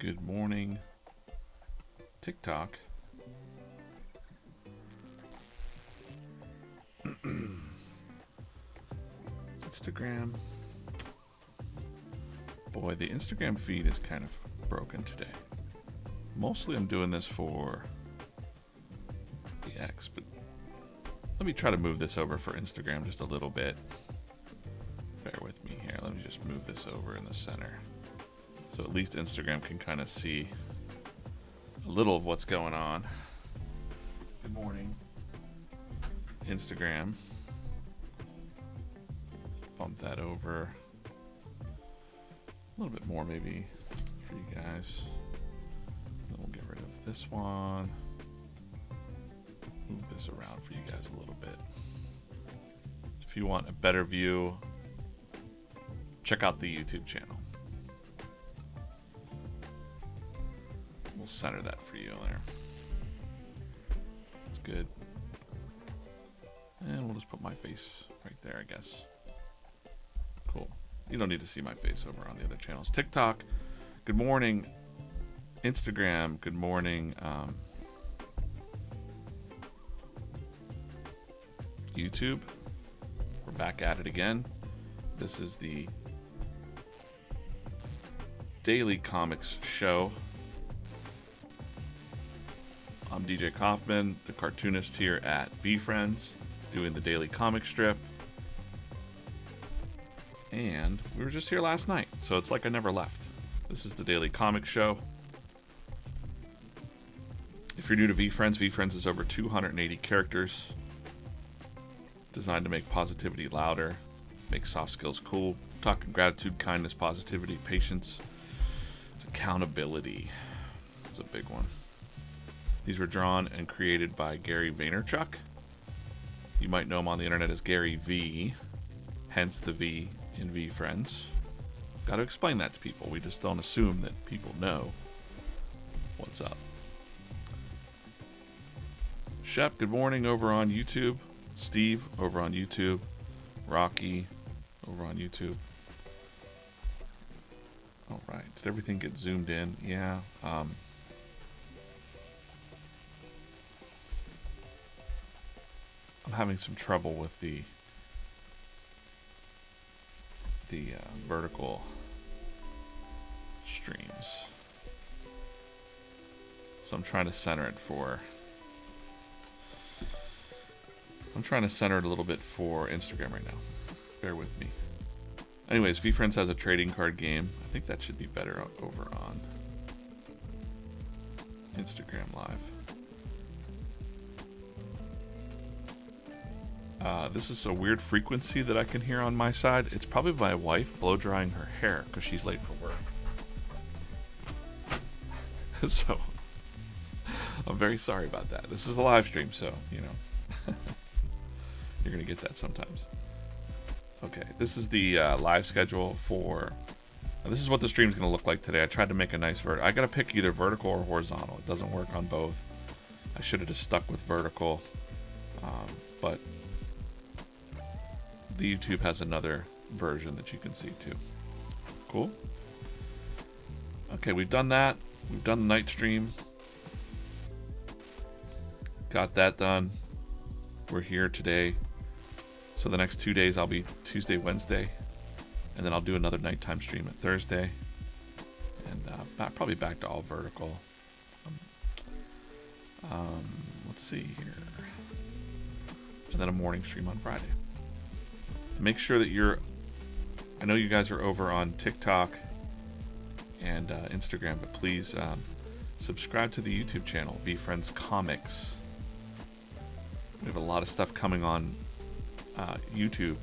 Good morning, TikTok. Instagram. Boy, the Instagram feed is kind of broken today. Mostly I'm doing this for the X, but let me try to move this over for Instagram just a little bit. Bear with me here. Let me just move this over in the center. So at least Instagram can kind of see a little of what's going on. Good morning, Instagram. Bump that over a little bit more maybe for you guys. Then we'll get rid of this one. Move this around for you guys a little bit. If you want a better view, check out the YouTube channel. We'll center that for you there. That's good. And we'll just put my face right there, I guess. Cool. You don't need to see my face over on the other channels. TikTok, good morning. Instagram, good morning. YouTube, we're back at it again. This is the Daily Comics Show. I'm DJ Coffman, the cartoonist here at VeeFriends, doing the daily comic strip. And we were just here last night, so it's like I never left. This is the Daily Comic Show. If you're new to VeeFriends, VeeFriends is over 280 characters, designed to make positivity louder, make soft skills cool, talking gratitude, kindness, positivity, patience, accountability. That's a big one. These were drawn and created by Gary Vaynerchuk. You might know him on the internet as Gary V, hence the V in VeeFriends. Got to explain that to people. We just don't assume that people know what's up. Shep, good morning over on YouTube. Steve over on YouTube. Rocky over on YouTube. All right. Did everything get zoomed in? Yeah. I'm having some trouble with the vertical streams. So I'm trying to center it a little bit for Instagram right now. Bear with me. Anyways, VeeFriends has a trading card game. I think that should be better over on Instagram Live. This is a weird frequency that I can hear on my side. It's probably my wife blow drying her hair because she's late for work. So, I'm very sorry about that. This is a live stream, so, you know. You're going to get that sometimes. Okay, this is the live schedule for... this is what the stream's going to look like today. I tried to make a nice I got to pick either vertical or horizontal. It doesn't work on both. I should have just stuck with vertical. But the YouTube has another version that you can see too. Cool. Okay, we've done that. We've done the night stream. Got that done. We're here today. So the next 2 days I'll be Tuesday, Wednesday, and then I'll do another nighttime stream at Thursday, and probably back to all vertical. Let's see here, and then a morning stream on Friday. Make sure that I know you guys are over on TikTok and Instagram, but please subscribe to the YouTube channel, VeeFriends Comics. We have a lot of stuff coming on YouTube,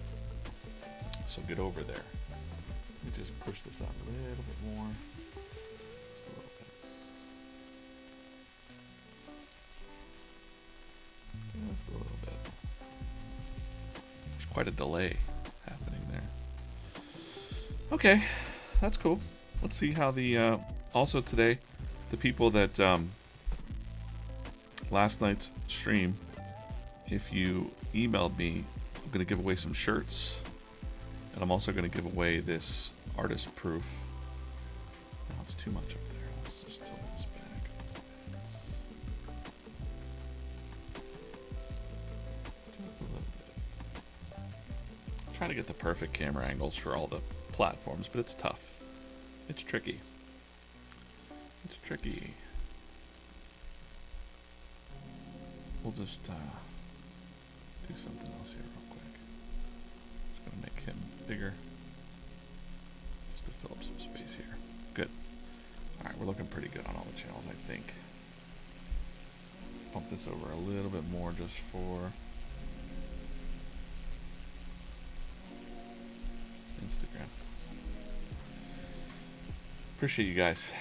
so get over there. Let me just push this out a little bit more. Just a little bit. Just a little bit. There's quite a delay happening there. Okay, that's cool. Let's see how the also today, the people that last night's stream, if you emailed me, I'm going to give away some shirts, and I'm also going to give away this artist proof. No, it's too much up there. Let's try to get the perfect camera angles for all the platforms, but it's tough. It's tricky. It's tricky. We'll just do something else here real quick. Just gonna make him bigger, just to fill up some space here. Good. All right, we're looking pretty good on all the channels, I think. Bump this over a little bit more just for Instagram. Appreciate you guys.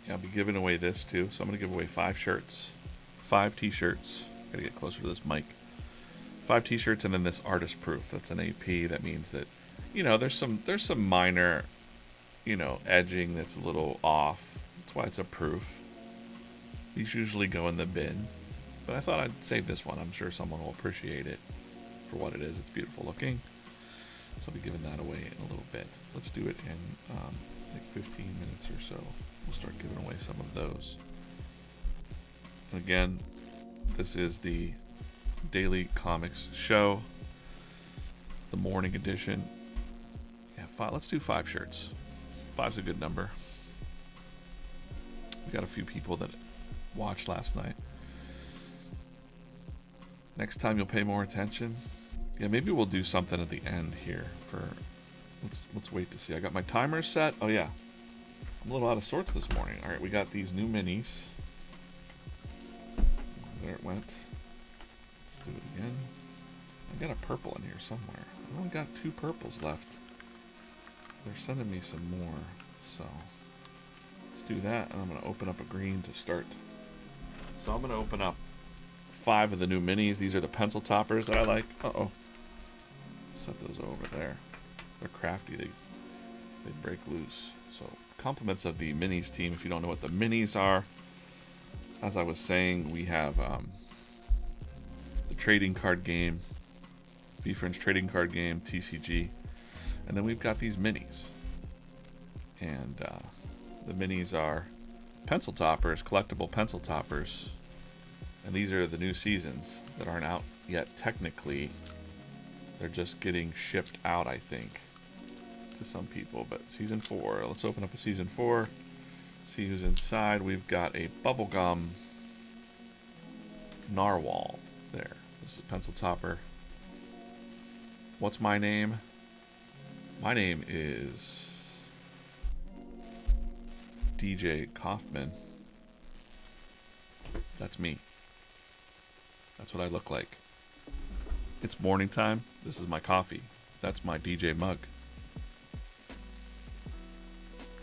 Yeah, I'll be giving away this too. So I'm going to give away 5 shirts, 5 t-shirts. Gotta get closer to this mic. 5 t-shirts and then this artist proof. That's an AP. That means that, you know, there's some minor, you know, edging that's a little off. That's why it's a proof. These usually go in the bin, but I thought I'd save this one. I'm sure someone will appreciate it for what it is. It's beautiful looking. So I'll be giving that away in a little bit. Let's do it in like 15 minutes or so. We'll start giving away some of those. And again, this is the Daily Comics Show, the morning edition. Yeah, let's do 5 shirts. 5's a good number. We got a few people that watched last night. Next time you'll pay more attention. Yeah, maybe we'll do something at the end here for. Let's wait to see. I got my timer set. Oh yeah, I'm a little out of sorts this morning. All right, we got these new minis. There it went. Let's do it again. I got a purple in here somewhere. I only got 2 purples left. They're sending me some more, so let's do that. And I'm gonna open up a green to start. So I'm gonna open up 5 of the new minis. These are the pencil toppers that I like. Uh-oh. Set those over there. They're crafty. They break loose. So compliments of the minis team. If you don't know what the minis are, as I was saying, we have the trading card game, VeeFriends trading card game, TCG, and then we've got these minis. And the minis are pencil toppers, collectible pencil toppers. And these are the new seasons that aren't out yet technically. They're just getting shipped out, I think, to some people. But season 4, let's open up a season 4. See who's inside. We've got a bubblegum narwhal there. This is a pencil topper. What's my name? My name is D.J. Coffman. That's me. That's what I look like. It's morning time. This is my coffee. That's my DJ mug.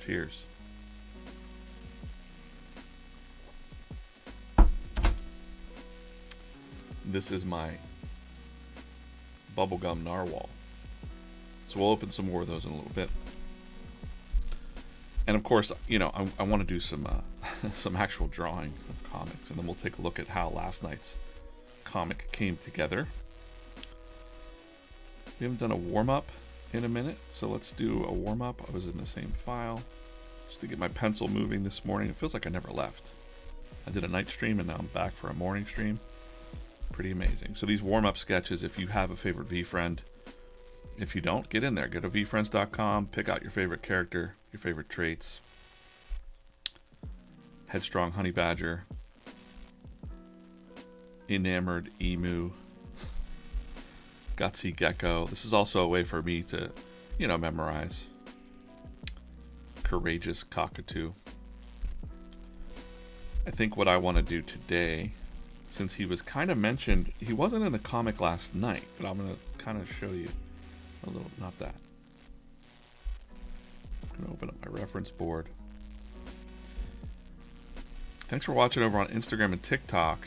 Cheers. This is my bubblegum narwhal. So we'll open some more of those in a little bit. And of course, you know, I want to do some some actual drawing of comics, and then we'll take a look at how last night's comic came together. We haven't done a warm-up in a minute, so let's do a warm-up. I was in the same file just to get my pencil moving this morning. It feels like I never left. I did a night stream, and now I'm back for a morning stream. Pretty amazing. So these warm-up sketches, if you have a favorite VeeFriend, if you don't, get in there. Go to VeeFriends.com, pick out your favorite character, your favorite traits. Headstrong Honey Badger, Enamored Emu, Gutsy Gecko. This is also a way for me to, you know, memorize. Courageous Cockatoo. I think what I want to do today, since he was kind of mentioned, he wasn't in the comic last night, but I'm going to kind of show you a little, not that. I'm going to open up my reference board. Thanks for watching over on Instagram and TikTok.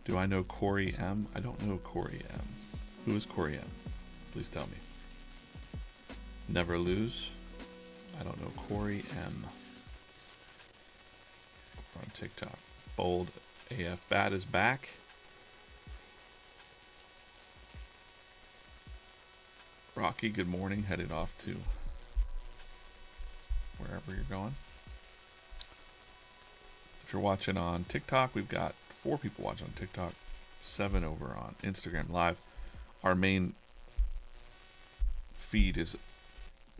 Do I know Corey M? I don't know Corey M. Who is Corey M? Please tell me. Never Lose. I don't know Corey M. On TikTok. Bold AF Bat is back. Rocky, good morning. Headed off to wherever you're going. If you're watching on TikTok, we've got 4 people watch on TikTok, 7 over on Instagram Live. Our main feed is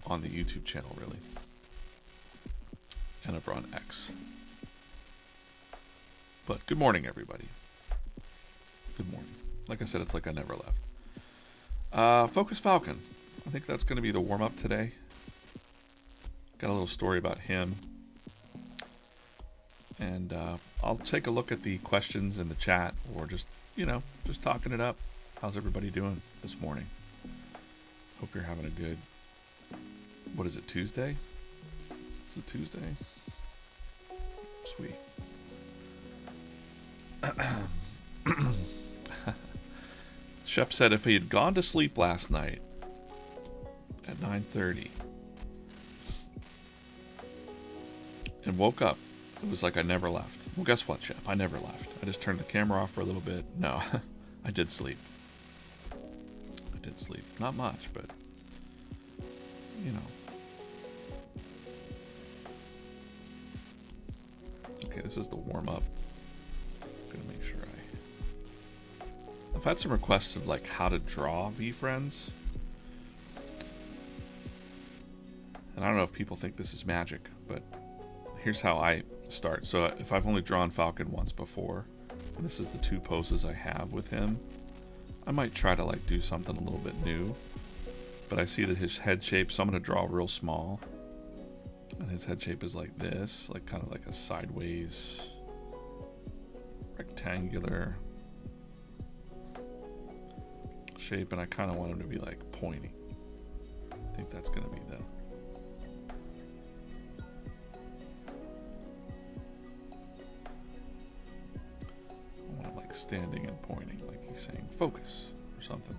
on the YouTube channel, really, and over on X. But good morning, everybody. Good morning. Like I said, it's like I never left. Focus Falcon. I think that's going to be the warm-up today. Got a little story about him. And I'll take a look at the questions in the chat, or just, just talking it up. How's everybody doing this morning? Hope you're having a good, what is it, Tuesday? Is it Tuesday? Sweet. Shep said if he had gone to sleep last night at 9:30 and woke up, it was like I never left. Well, guess what, Shep? I never left. I just turned the camera off for a little bit. No, I did sleep. Not much, but, Okay, this is the warm-up. I'm going to make sure I've had some requests of, like, how to draw VeeFriends. And I don't know if people think this is magic, but here's how I start. So if I've only drawn Falcon once before, and this is the 2 poses I have with him, I might try to like do something a little bit new. But I see that his head shape, so I'm going to draw real small. And his head shape is like this, like kind of like a sideways, rectangular shape. And I kind of want him to be like pointy. I think that's going to be the... standing and pointing, like he's saying focus or something.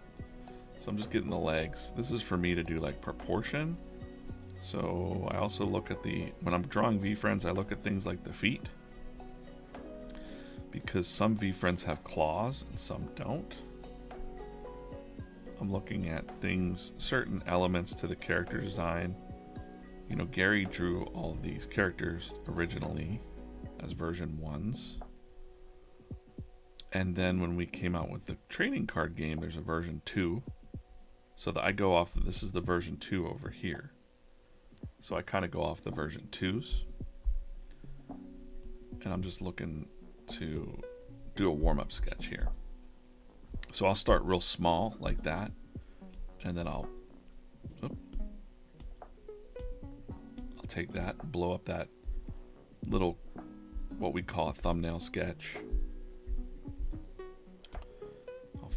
So I'm just getting the legs. This is for me to do like proportion. So I also look at when I'm drawing VeeFriends, I look at things like the feet, because some VeeFriends have claws and some don't. I'm looking at things, certain elements to the character design. Gary drew all of these characters originally as version 1s. And then when we came out with the trading card game, there's a version 2. So that I go off, this is the version 2 over here. So I kind of go off the version 2s. And I'm just looking to do a warm-up sketch here. So I'll start real small like that. And then I'll take that and blow up that little, what we call a thumbnail sketch.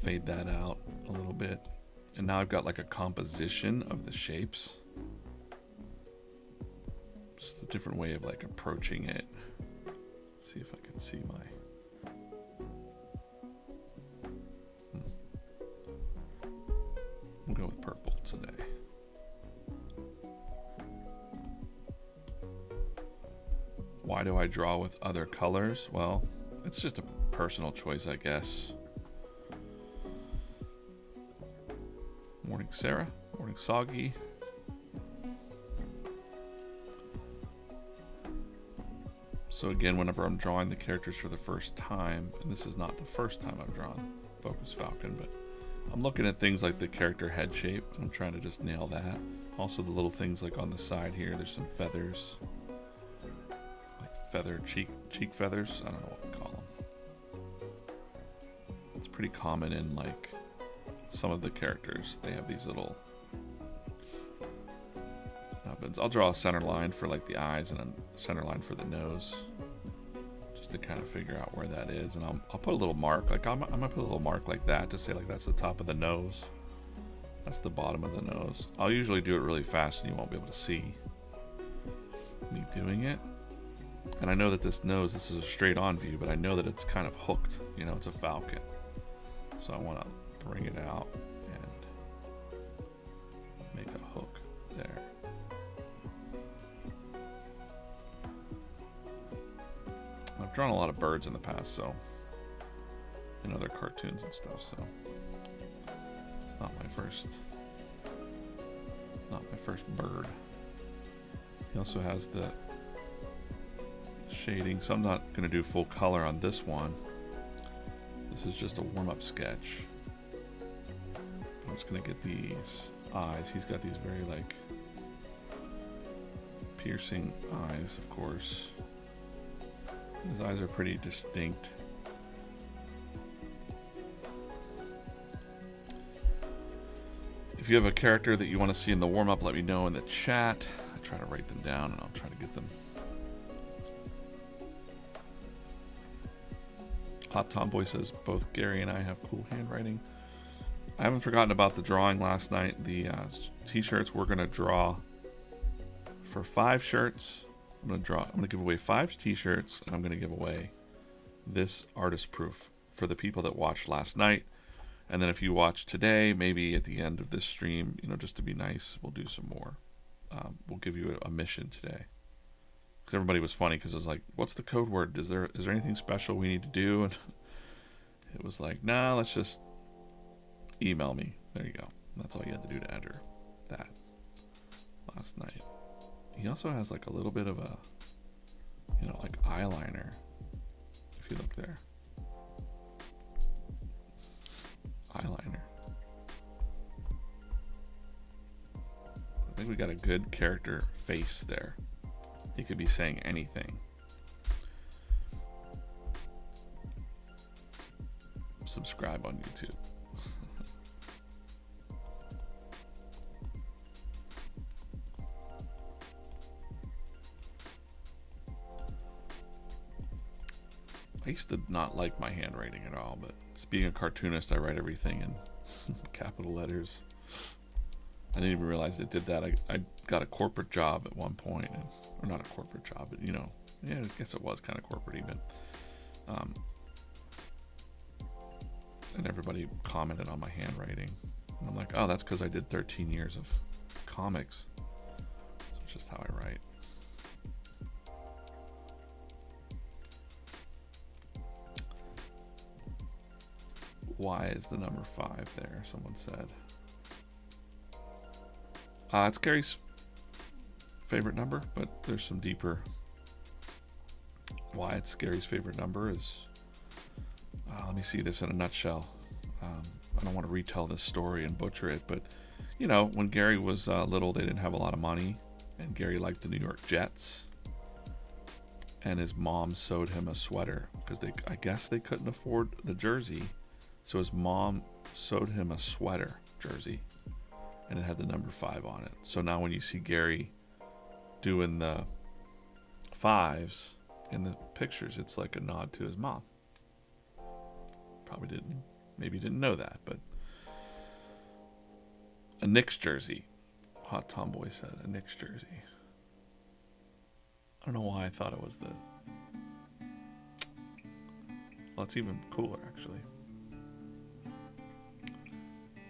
Fade that out a little bit, and now I've got like a composition of the shapes. Just a different way of like approaching it. Let's see if I can see my We'll go with purple today. Why do I draw with other colors? Well, it's just a personal choice, I guess. Morning, Sarah. Morning, Soggy. So again, whenever I'm drawing the characters for the first time, and this is not the first time I've drawn Focus Falcon, but I'm looking at things like the character head shape, and I'm trying to just nail that. Also the little things like on the side here, there's some feathers. Like feather, cheek feathers, I don't know what we call them. It's pretty common in like some of the characters. They have these little nubbins. I'll draw a center line for like the eyes and a center line for the nose, just to kind of figure out where that is. And I'll put a little mark, like I might put a little mark like that to say like that's the top of the nose, that's the bottom of the nose. I'll usually do it really fast and you won't be able to see me doing it. And I know that this nose, this is a straight on view, but I know that it's kind of hooked, it's a falcon. So I want to bring it out and make a hook there. I've drawn a lot of birds in the past, so in other cartoons and stuff, so it's not my first bird. He also has the shading, so I'm not going to do full color on this one. This is just a warm-up sketch. I'm just gonna get these eyes. He's got these very like piercing eyes, of course. His eyes are pretty distinct. If you have a character that you want to see in the warm-up, let me know in the chat. I try to write them down and I'll try to get them. Hot Tomboy says both Gary and I have cool handwriting. I haven't forgotten about the drawing last night. The t-shirts we're gonna draw for 5 shirts. I'm gonna give away 5 t-shirts, and I'm gonna give away this artist proof for the people that watched last night. And then if you watch today, maybe at the end of this stream, you know, just to be nice, we'll do some more. We'll give you a mission today. Because everybody was funny because it was like, what's the code word? Is there anything special we need to do? And it was like, nah, let's just email me. There you go. That's all you had to do to enter that last night. He also has like a little bit of a, you know, like eyeliner. If you look there. Eyeliner. I think we got a good character face there. He could be saying anything. Subscribe on YouTube. I used to not like my handwriting at all, but being a cartoonist, I write everything in capital letters. I didn't even realize it did that. I got a corporate job at one point, or not a corporate job, but you know, yeah, I guess it was kind of corporate even. And everybody commented on my handwriting, and I'm like, oh, that's because I did 13 years of comics. So it's just how I write. Why is the number 5 there? Someone said. It's Gary's favorite number, but there's some deeper. Why it's Gary's favorite number is. Let me see this in a nutshell. I don't want to retell this story and butcher it, but you know, when Gary was little, they didn't have a lot of money, and Gary liked the New York Jets. And his mom sewed him a sweater because I guess they couldn't afford the jersey. So his mom sewed him a sweater jersey, and it had the number 5 on it. So now when you see Gary doing the 5s in the pictures, it's like a nod to his mom. Maybe didn't know that, but a Knicks jersey. Hot Tomboy said a Knicks jersey. I don't know why I thought it was the. Well, it's even cooler actually.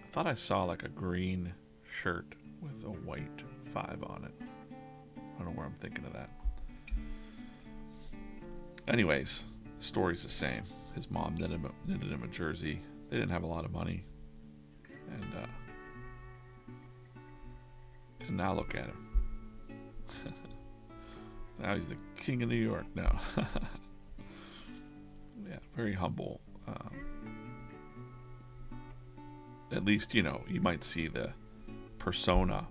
I thought I saw like a green shirt with a white 5 on it. I don't know where I'm thinking of that. Anyways, the story's the same. His mom knitted him a jersey. They didn't have a lot of money. And now look at him. Now he's the king of New York now. Yeah, very humble. At least, you know, you might see the persona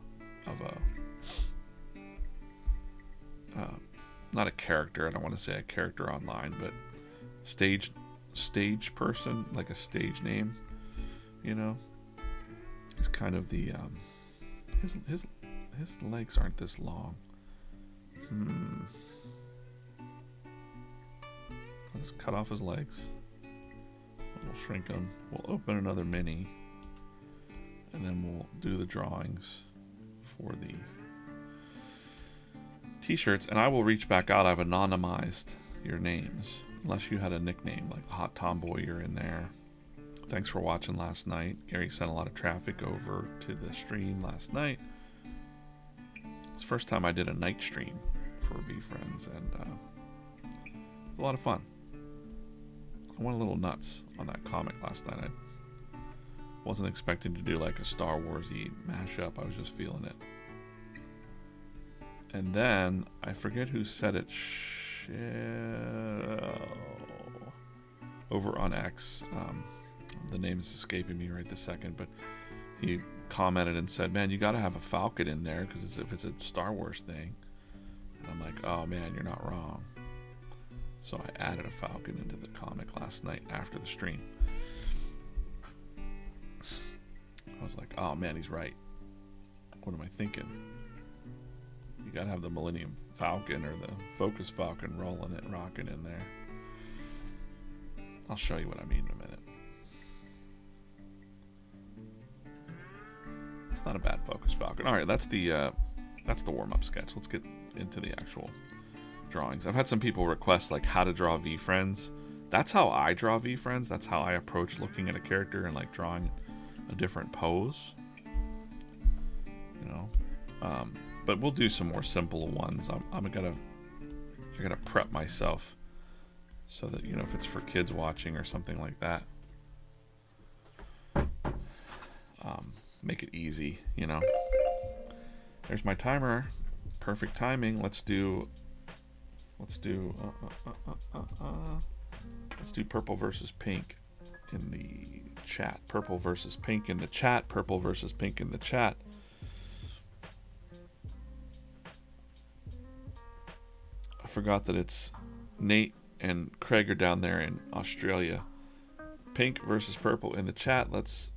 of a not a character. I don't want to say a character online, but stage person, like a stage name. You know, it's kind of the his legs aren't this long. I'll just cut off his legs. We'll shrink them. We'll open another mini. And then we'll do the drawings for the t-shirts. And I will reach back out. I've anonymized your names. Unless you had a nickname like Hot Tomboy, you're in there. Thanks for watching last night. Gary sent a lot of traffic over to the stream last night. It's the first time I did a night stream for VeeFriends, and a lot of fun. I went a little nuts on that comic last night. I wasn't expecting to do like a Star Wars-y mashup. I was just feeling it. And then, I forget who said it. over on X. The name is escaping me right this second, but he commented and said, "Man, you got to have a Falcon in there because if it's a Star Wars thing." And I'm like, "Oh man, you're not wrong." So I added a Falcon into the comic last night after the stream. I was like, "Oh man, he's right. What am I thinking? You got to have the Millennium Falcon or the Focus Falcon rocking in there." I'll show you what I mean in a minute. It's not a bad Focus Falcon. All right, that's the warm-up sketch. Let's get into the actual drawings. I've had some people request like how to draw VeeFriends. That's how I draw VeeFriends. That's how I approach looking at a character and like drawing a different pose. You know, but we'll do some more simple ones. I gotta prep myself so that, you know, if it's for kids watching or something like that, make it easy, you know. There's my timer. Perfect timing. Let's do purple versus pink in the chat. Purple versus pink in the chat. Purple versus pink in the chat. I forgot that it's Nate and Craig are down there in Australia. Pink versus purple in the chat. Let's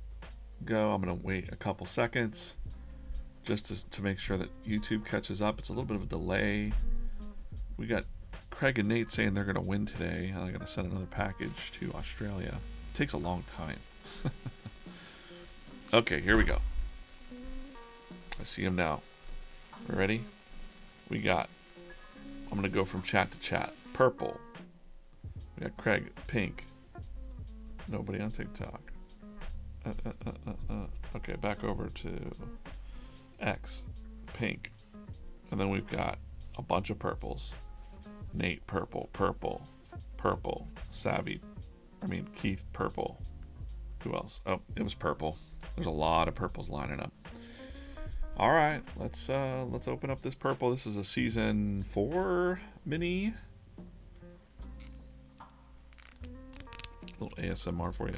go. I'm going to wait a couple seconds just to make sure that YouTube catches up. It's a little bit of a delay. We got Craig and Nate saying they're going to win today. I got to send another package to Australia. It takes a long time. Okay, here we go. I see him now. We ready? We got, I'm going to go from chat to chat. Purple. We got Craig, pink. Nobody on TikTok. Okay, back over to X, pink. And then we've got a bunch of purples. Nate, purple, purple, purple. Keith, purple. Who else? Oh, it was purple. There's a lot of purples lining up. All right, let's open up this purple. This is a season 4 mini. A little ASMR for you.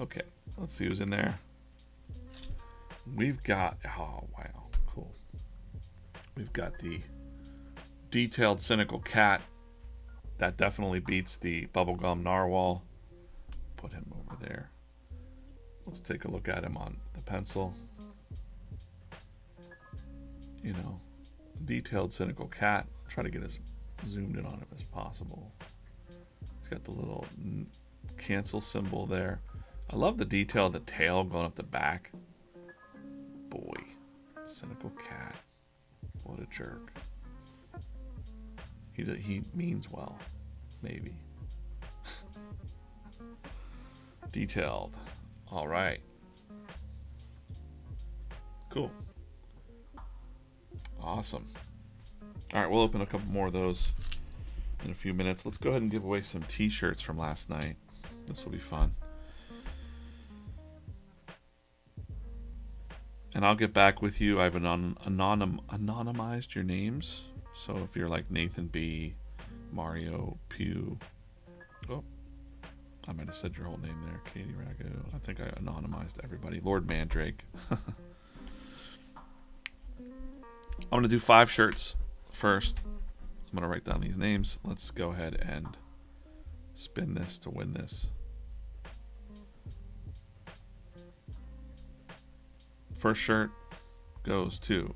Okay, let's see who's in there. We've got, oh wow, cool. We've got the detailed cynical cat. That definitely beats the bubblegum narwhal. Put him over there. Let's take a look at him on the pencil. You know, detailed cynical cat. Try to get as zoomed in on him as possible. He's got the little cancel symbol there. I love the detail of the tail going up the back. Boy, cynical cat. What a jerk. He means well, maybe. Detailed. All right. Cool. Awesome. All right, we'll open a couple more of those in a few minutes. Let's go ahead and give away some t-shirts from last night. This will be fun. And I'll get back with you. I've anonymized your names. So if you're like Nathan B, Mario Pew, oh, I might have said your whole name there, Katie Rago. I think I anonymized everybody. Lord Mandrake. I'm going to do 5 shirts first. I'm going to write down these names. Let's go ahead and spin this to win this. First shirt goes to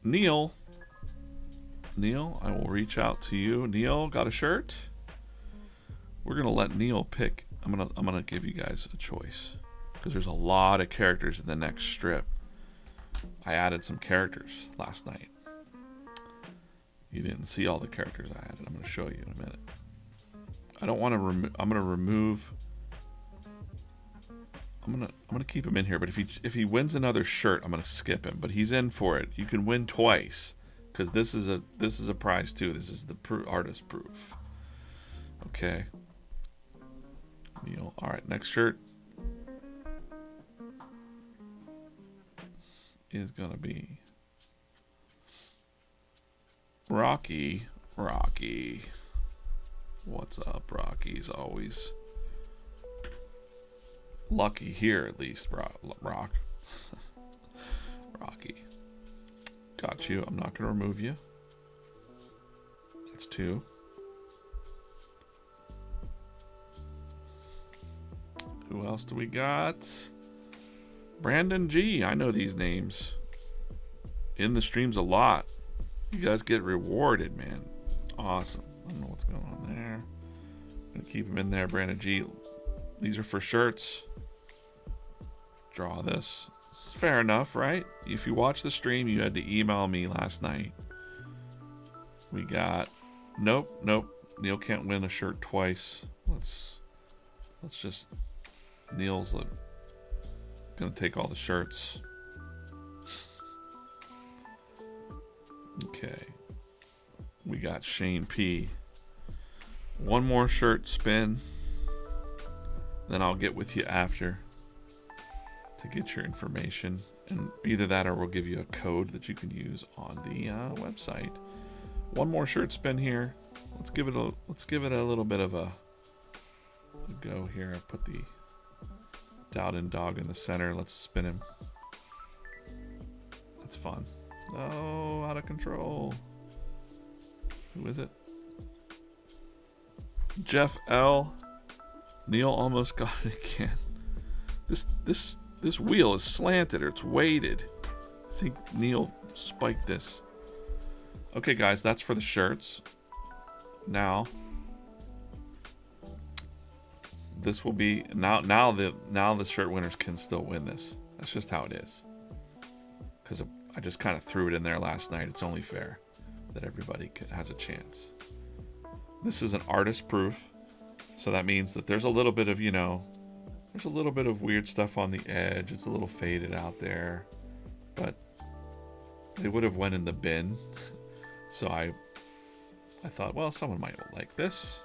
Neil. Neil, I will reach out to you. Neil, got a shirt? We're gonna let Neil pick. I'm gonna give you guys a choice because there's a lot of characters in the next strip. I added some characters last night. You didn't see all the characters I added. I'm gonna show you in a minute. I don't want to I'm gonna remove. I'm gonna keep him in here, but if he wins another shirt, I'm gonna skip him. But he's in for it. You can win twice, because this is a prize too. This is the artist proof. Okay. Neil. All right, next shirt. is going to be Rocky. Rocky. What's up, Rocky's always lucky here, at least. Rock. Rocky. Got you. I'm not going to remove you. That's 2. Who else do we got? Brandon G. I know these names. In the streams a lot. You guys get rewarded, man. Awesome. I don't know what's going on there. I'm gonna keep them in there, Brandon G. These are for shirts. Draw this. It's fair enough, right? If you watch the stream, you had to email me last night. We got... Nope. Neil can't win a shirt twice. Let's just... Neil's gonna take all the shirts. Okay. We got Shane P. One more shirt spin. Then I'll get with you after to get your information. And either that or we'll give you a code that you can use on the website. One more shirt spin here. Let's give it a little bit of a go here. I put the Dowden dog in the center. Let's spin him. That's fun. Oh, out of control. Who is it? Jeff L. Neil almost got it again. This wheel is slanted or it's weighted. I think Neil spiked this. Okay, guys, that's for the shirts. Now this will be now the shirt winners can still win this. That's just how it is. Because I just kind of threw it in there last night. It's only fair that everybody has a chance. This is an artist proof, so that means that there's a little bit of, there's a little bit of weird stuff on the edge. It's a little faded out there, but they would have went in the bin. So I thought, well, someone might like this.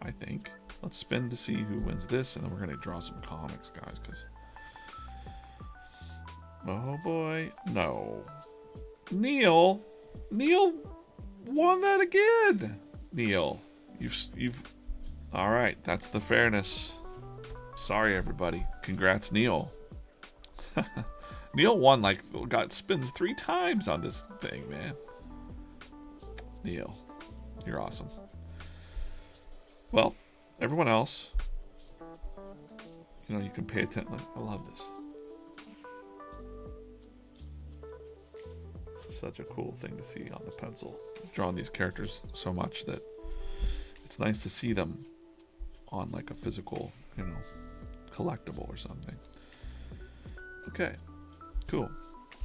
I think. Let's spin to see who wins this, and then we're going to draw some comics, guys, because... Oh, boy. No. Neil won that again. Neil, you've... All right, that's the fairness. Sorry, everybody. Congrats, Neil. Neil won, got spins 3 times on this thing, man. Neil, you're awesome. Well... Everyone else, you can pay attention. I love this. This is such a cool thing to see on the pencil. I've drawn these characters so much that it's nice to see them on like a physical, collectible or something. Okay, cool.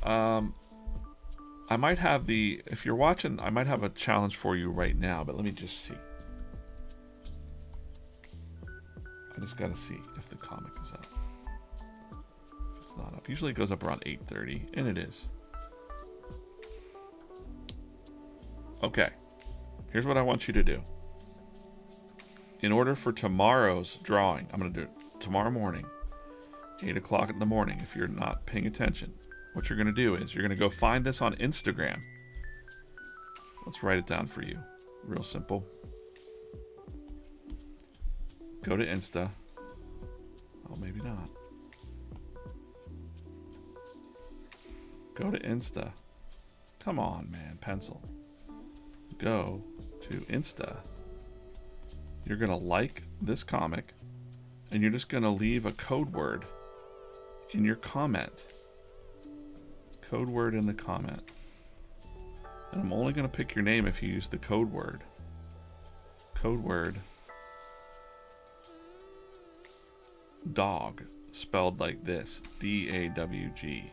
I might have if you're watching, I might have a challenge for you right now, but let me just see. I just gotta see if the comic is up. If it's not up, usually it goes up around 8:30, and it is. Okay, here's what I want you to do. In order for tomorrow's drawing, I'm gonna do it tomorrow morning, 8 o'clock in the morning. If you're not paying attention, what you're gonna do is you're gonna go find this on Instagram. Let's write it down for you. Real simple. Go to Insta. Oh, maybe not. Go to Insta. Come on, man. Pencil. Go to Insta. You're going to like this comic, and you're just going to leave a code word in your comment. Code word in the comment. And I'm only going to pick your name if you use the code word. Code word. Dog, spelled like this, D-A-W-G.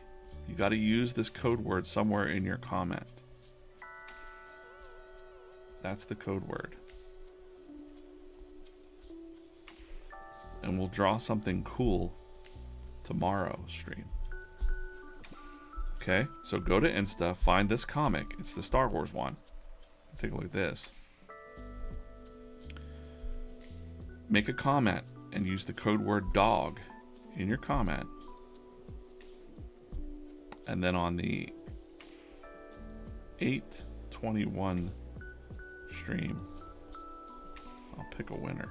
You got to use this code word somewhere in your comment. That's the code word. And we'll draw something cool tomorrow stream. Okay, so go to Insta, find this comic. It's the Star Wars one. Take a look at this. Make a comment and use the code word dog in your comment. And then on the 8/21 stream, I'll pick a winner.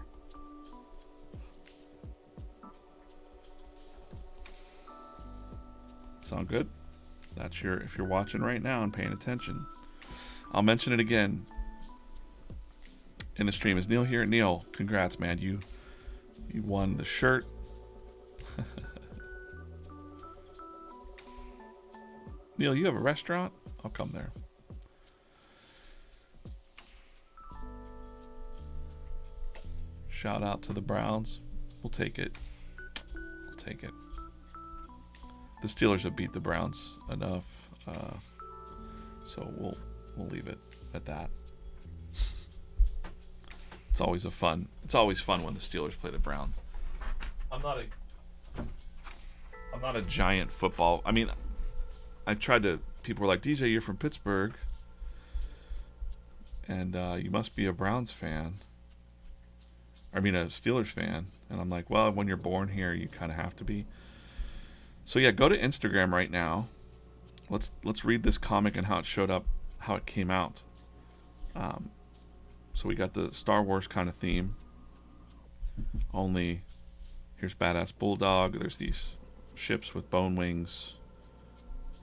Sound good? That's your, if you're watching right now and paying attention. I'll mention it again in the stream. Is Neil here? Neil, congrats, man. You won the shirt. Neil, you have a restaurant? I'll come there. Shout out to the Browns. We'll take it. We'll take it. The Steelers have beat the Browns enough, so we'll leave it at that. It's always fun when the Steelers play the Browns. I'm not a giant football. I mean, I tried to. People were like, DJ, you're from Pittsburgh, and you must be a Browns fan. I mean, a Steelers fan. And I'm like, well, when you're born here, you kind of have to be. So yeah, go to Instagram right now. Let's read this comic and how it showed up, how it came out. So we got the Star Wars kind of theme. Only here's Badass Bulldog. There's these ships with bone wings.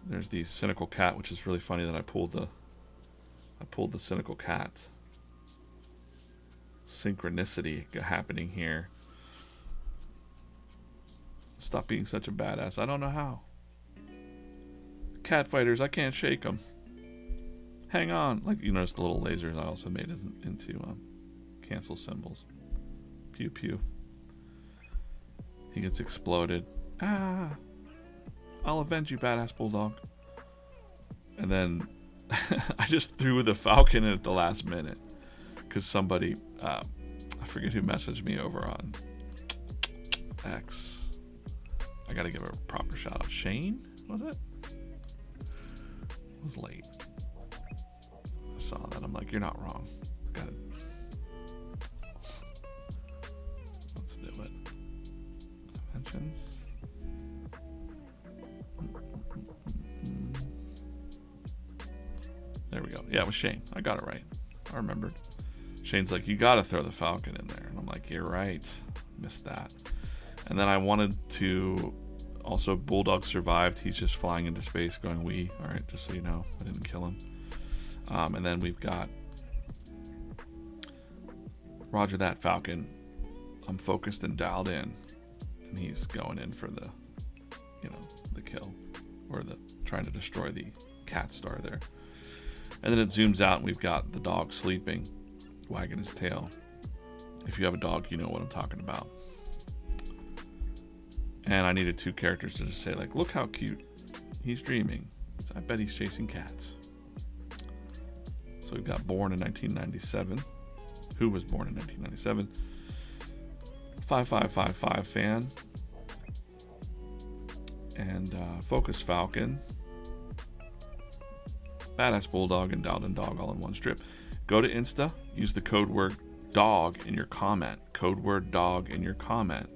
There's the cynical cat, which is really funny that I pulled the cynical cat. Synchronicity happening here. Stop being such a badass. I don't know how. Cat fighters, I can't shake them. Hang on. Like, you notice the little lasers I also made into cancel symbols. Pew pew. He gets exploded. Ah! I'll avenge you, badass bulldog. And then I just threw the Falcon in at the last minute. Because somebody, I forget who messaged me over on X. I gotta give a proper shout out. Shane, was it? It was late. I saw that. I'm like, you're not wrong. Got it. Let's do it. Mentions. There we go. Yeah, it was Shane. I got it right. I remembered. Shane's like, you gotta throw the Falcon in there. And I'm like, you're right. Missed that. And then I wanted to also, Bulldog survived. He's just flying into space going, wee. All right, just so you know, I didn't kill him. And then we've got Roger that, Falcon. I'm focused and dialed in. And he's going in for the, the kill. Or the trying to destroy the cat star there. And then it zooms out and we've got the dog sleeping, wagging his tail. If you have a dog, you know what I'm talking about. And I needed two characters to just say, like, look how cute he's dreaming. So I bet he's chasing cats. So we've got born in 1997. Who was born in 1997? 5555 fan. And Focus Falcon. Badass Bulldog and Dowden Dog all in one strip. Go to Insta. Use the code word dog in your comment. Code word dog in your comment.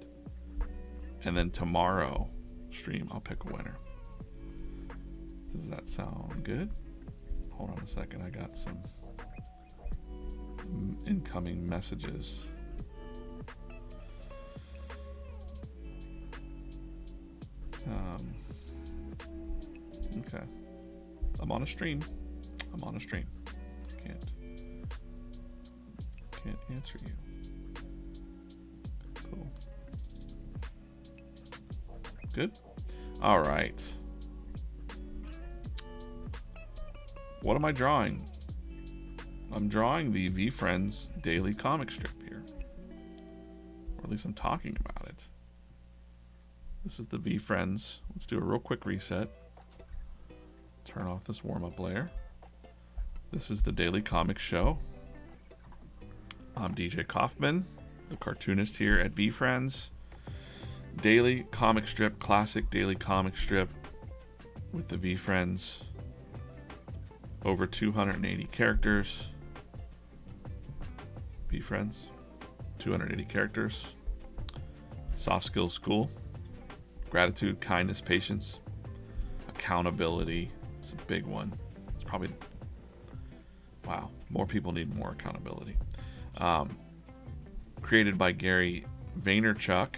And then tomorrow stream, I'll pick a winner. Does that sound good? Hold on a second. I got some incoming messages. Okay. I'm on a stream. Can't answer you. Cool. Good. All right. What am I drawing? I'm drawing the VeeFriends daily comic strip here. Or at least I'm talking about it. This is the VeeFriends. Let's do a real quick reset. Turn off this warm-up layer. This is the daily comic show. I'm DJ Coffman, the cartoonist here at VeeFriends. Daily comic strip, classic daily comic strip with the VeeFriends. Over 280 characters. VeeFriends, 280 characters. Soft skills school. Gratitude, kindness, patience. A accountability. It's a big one. It's probably, wow, more people need more accountability. Created by Gary Vaynerchuk.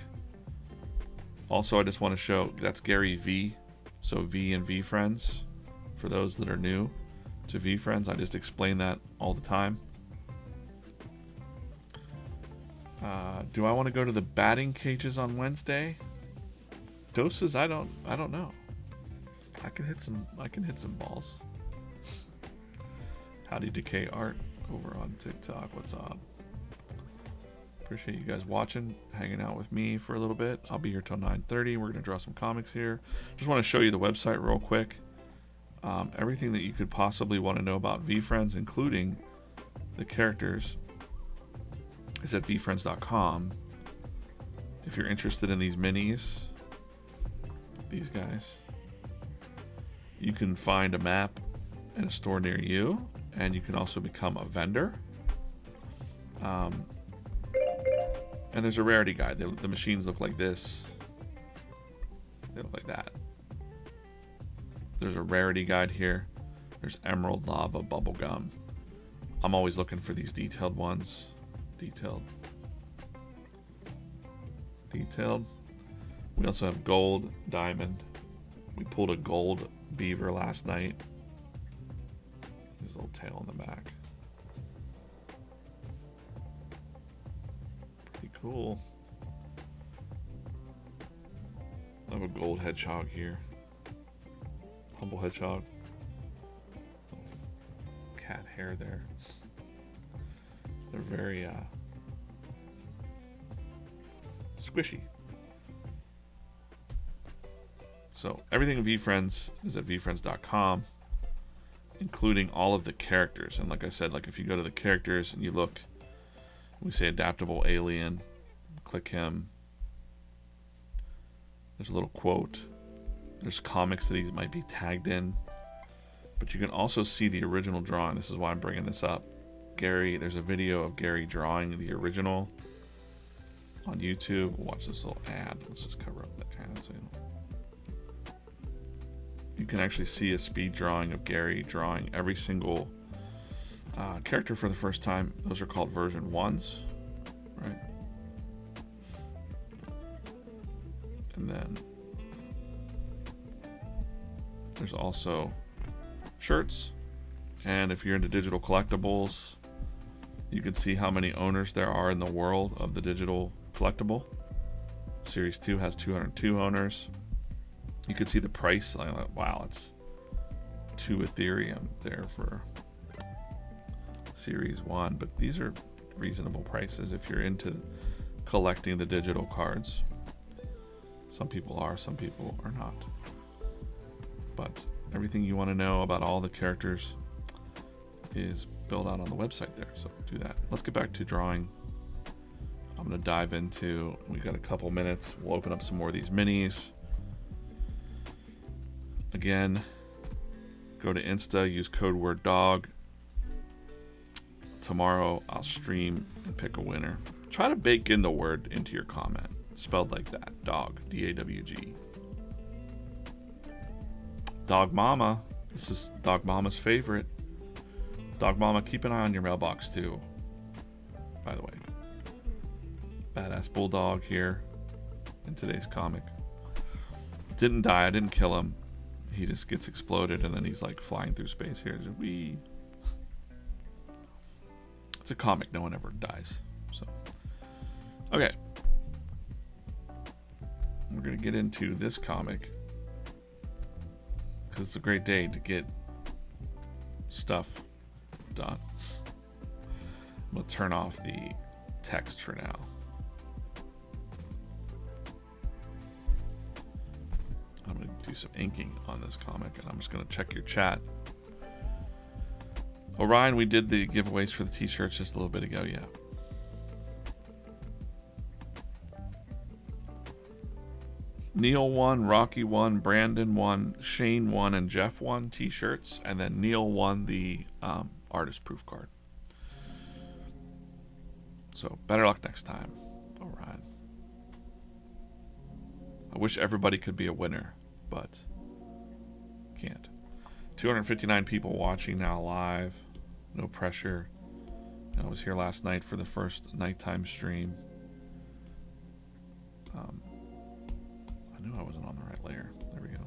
Also, I just want to show, that's Gary V. So V and VeeFriends. For those that are new to VeeFriends, I just explain that all the time. Do I want to go to the batting cages on Wednesday? Doses, I don't know. I can hit some balls. Howdy Decay Art over on TikTok. What's up? Appreciate you guys watching, hanging out with me for a little bit. I'll be here till 9:30. We're gonna draw some comics here. Just want to show you the website real quick. Everything that you could possibly want to know about VeeFriends, including the characters, is at VeeFriends.com. If you're interested in these minis, these guys, you can find a map in a store near you, and you can also become a vendor. And there's a rarity guide. The machines look like this. They look like that. There's a rarity guide here. There's Emerald Lava Bubblegum. I'm always looking for these detailed ones. Detailed. We also have gold, diamond. We pulled a gold beaver last night. His little tail in the back. Pretty cool. I have a gold hedgehog here. Humble hedgehog. Cat hair there. They're very squishy. So everything VeeFriends is at VeeFriends.com, including all of the characters. And like I said, like if you go to the characters and you look, we say adaptable alien, click him. There's a little quote. There's comics that he might be tagged in, but you can also see the original drawing. This is why I'm bringing this up. Gary, there's a video of Gary drawing the original on YouTube. Watch this little ad. Let's just cover up the ad so you can actually see a speed drawing of Gary drawing every single character for the first time. Those are called version 1s, right? And then there's also shirts, and if you're into digital collectibles, you can see how many owners there are in the world of the digital collectible. Series 2 has 202 owners. You can see the price. Like, wow, it's 2 Ethereum there for Series 1, but these are reasonable prices if you're into collecting the digital cards. Some people are, some people are not. But everything you want to know about all the characters is built out on the website there, so do that. Let's get back to drawing. I'm going to dive into, we got a couple minutes, we'll open up some more of these minis. Again, go to Insta, use code word dog. Tomorrow I'll stream and pick a winner. Try to bake in the word into your comment, spelled like that, dog, D-A-W-G. Dog Mama, this is Dog Mama's favorite. Dog Mama, keep an eye on your mailbox too, by the way. Badass bulldog here in today's comic. Didn't die, I didn't kill him. He just gets exploded and then he's like flying through space here. Wee. It's a comic, no one ever dies. So, okay. We're gonna get into this comic because it's a great day to get stuff done. I'm gonna turn off the text for now. I'm gonna do some inking on this comic, and I'm just gonna check your chat. Orion, we did the giveaways for the t-shirts just a little bit ago, yeah. Neil won, Rocky won, Brandon won, Shane won, and Jeff won t-shirts, and then Neil won the artist proof card. So better luck next time, Orion. I wish everybody could be a winner, but Can't. 259 people watching now live. No pressure. I was here last night for the first nighttime stream. I knew I wasn't on the right layer. There we go.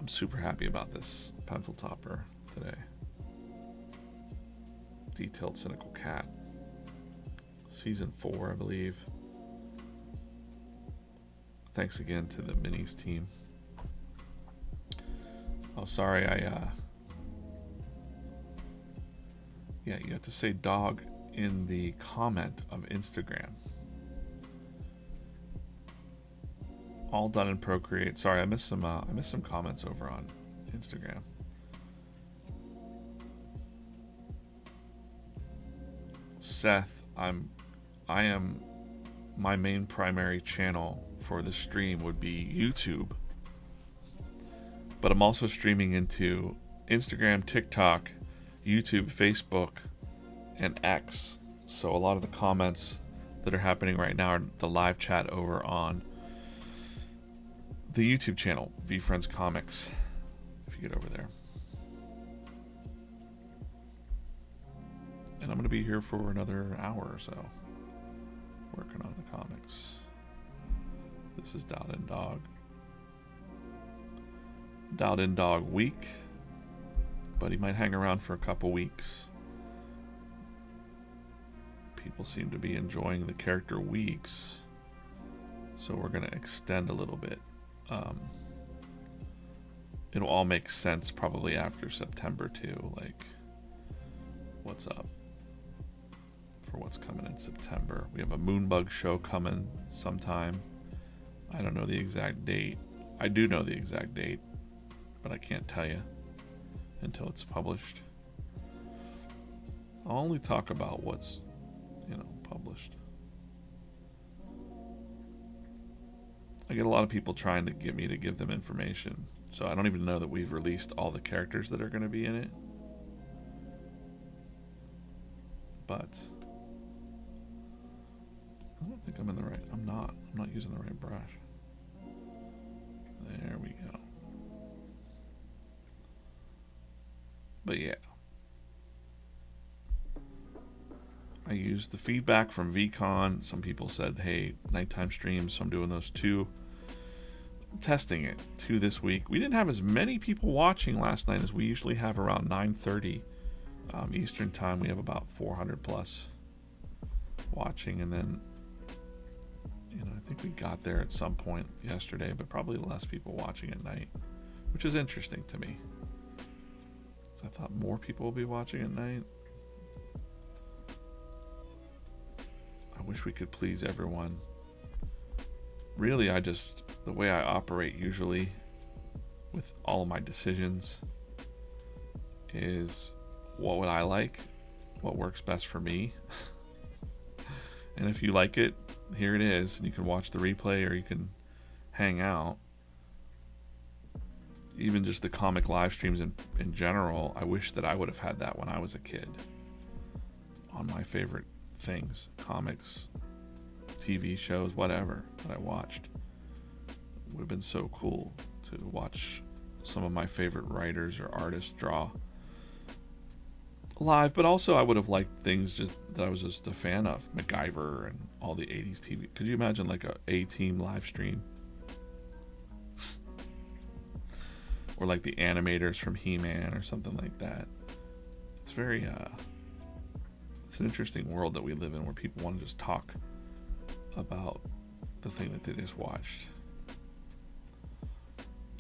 I'm super happy about this pencil topper today. Detailed Cynical Cat. Season 4, I believe. Thanks again to the Minis team. Oh, sorry, yeah, you have to say dog in the comment of Instagram. All done in Procreate. Sorry, I missed some comments over on Instagram. Seth, I am my main primary channel for the stream would be YouTube. But I'm also streaming into Instagram, TikTok, YouTube, Facebook, and X. So a lot of the comments that are happening right now are the live chat over on the YouTube channel, VeeFriends Comics, if you get over there. And I'm going to be here for another hour or so, working on the comics. This is Dialed In Dog. Dialed In Dog week, but he might hang around for a couple weeks. People seem to be enjoying the character weeks, so we're going to extend a little bit. It'll all make sense probably after September too, like what's up for what's coming in September. We have a Moonbug show coming sometime. I don't know the exact date. I do know the exact date, but I can't tell you until it's published. I'll only talk about what's, published. I get a lot of people trying to get me to give them information, so I don't even know that we've released all the characters that are going to be in it. But I don't think I'm in the right. I'm not using the right brush. There we go. But yeah, I used the feedback from VCon. Some people said, hey, nighttime streams, so I'm doing those too. I'm testing it too this week. We didn't have as many people watching last night as we usually have around 9:30 Eastern time. We have about 400 plus watching, and then I think we got there at some point yesterday, but probably less people watching at night, which is interesting to me. So I thought more people will be watching at night. I wish we could please everyone. Really, the way I operate usually with all of my decisions is what would I like, what works best for me. And if you like it, here it is. And you can watch the replay or you can hang out. Even just the comic live streams in general, I wish that I would have had that when I was a kid. On my favorite things, comics, TV shows, whatever that I watched. It would have been so cool to watch some of my favorite writers or artists draw live, but also I would have liked things just that I was just a fan of, MacGyver and all the 80s TV. Could you imagine like a A-Team live stream? Or like the animators from He-Man or something like that. It's very it's an interesting world that we live in where people want to just talk about the thing that they just watched.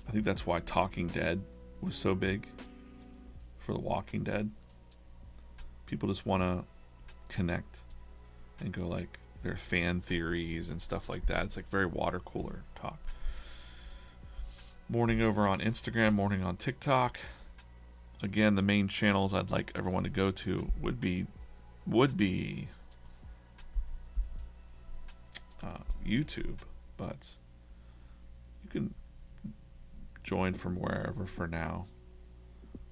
I think that's why Talking Dead was so big for The Walking Dead. People just want to connect and go like their fan theories and stuff like that. It's like very water cooler talk. Morning over on Instagram, morning on TikTok. Again, the main channels I'd like everyone to go to would be YouTube, but you can join from wherever for now.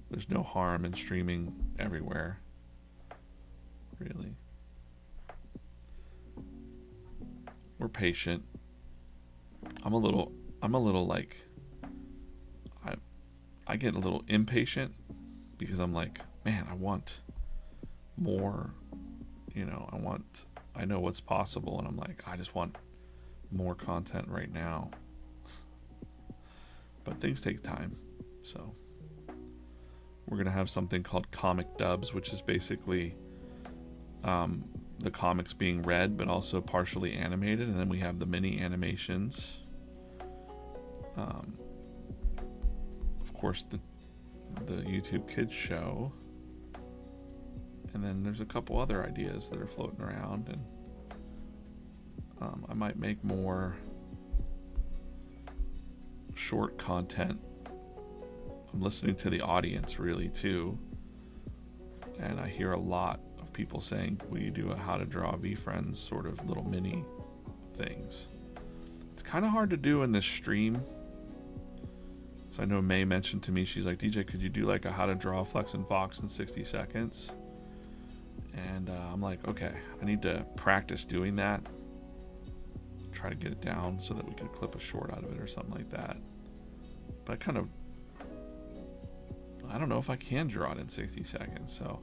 There's no harm in streaming everywhere, really. We're patient. I'm a little like, I get a little impatient because I'm like, man, I want more, I know what's possible, and I'm like, I just want more content right now. But things take time. So we're going to have something called comic dubs, which is basically the comics being read but also partially animated, and then we have the mini animations. Of course, the YouTube Kids show, and then there's a couple other ideas that are floating around, and I might make more short content. I'm listening to the audience really too, and I hear a lot of people saying, will you do a how to draw VeeFriends sort of little mini things? It's kind of hard to do in this stream. So I know May mentioned to me, she's like, DJ, could you do like a how to draw Flex and Fox in 60 seconds? And I'm like, okay, I need to practice doing that. Try to get it down so that we could clip a short out of it or something like that. But I don't know if I can draw it in 60 seconds, so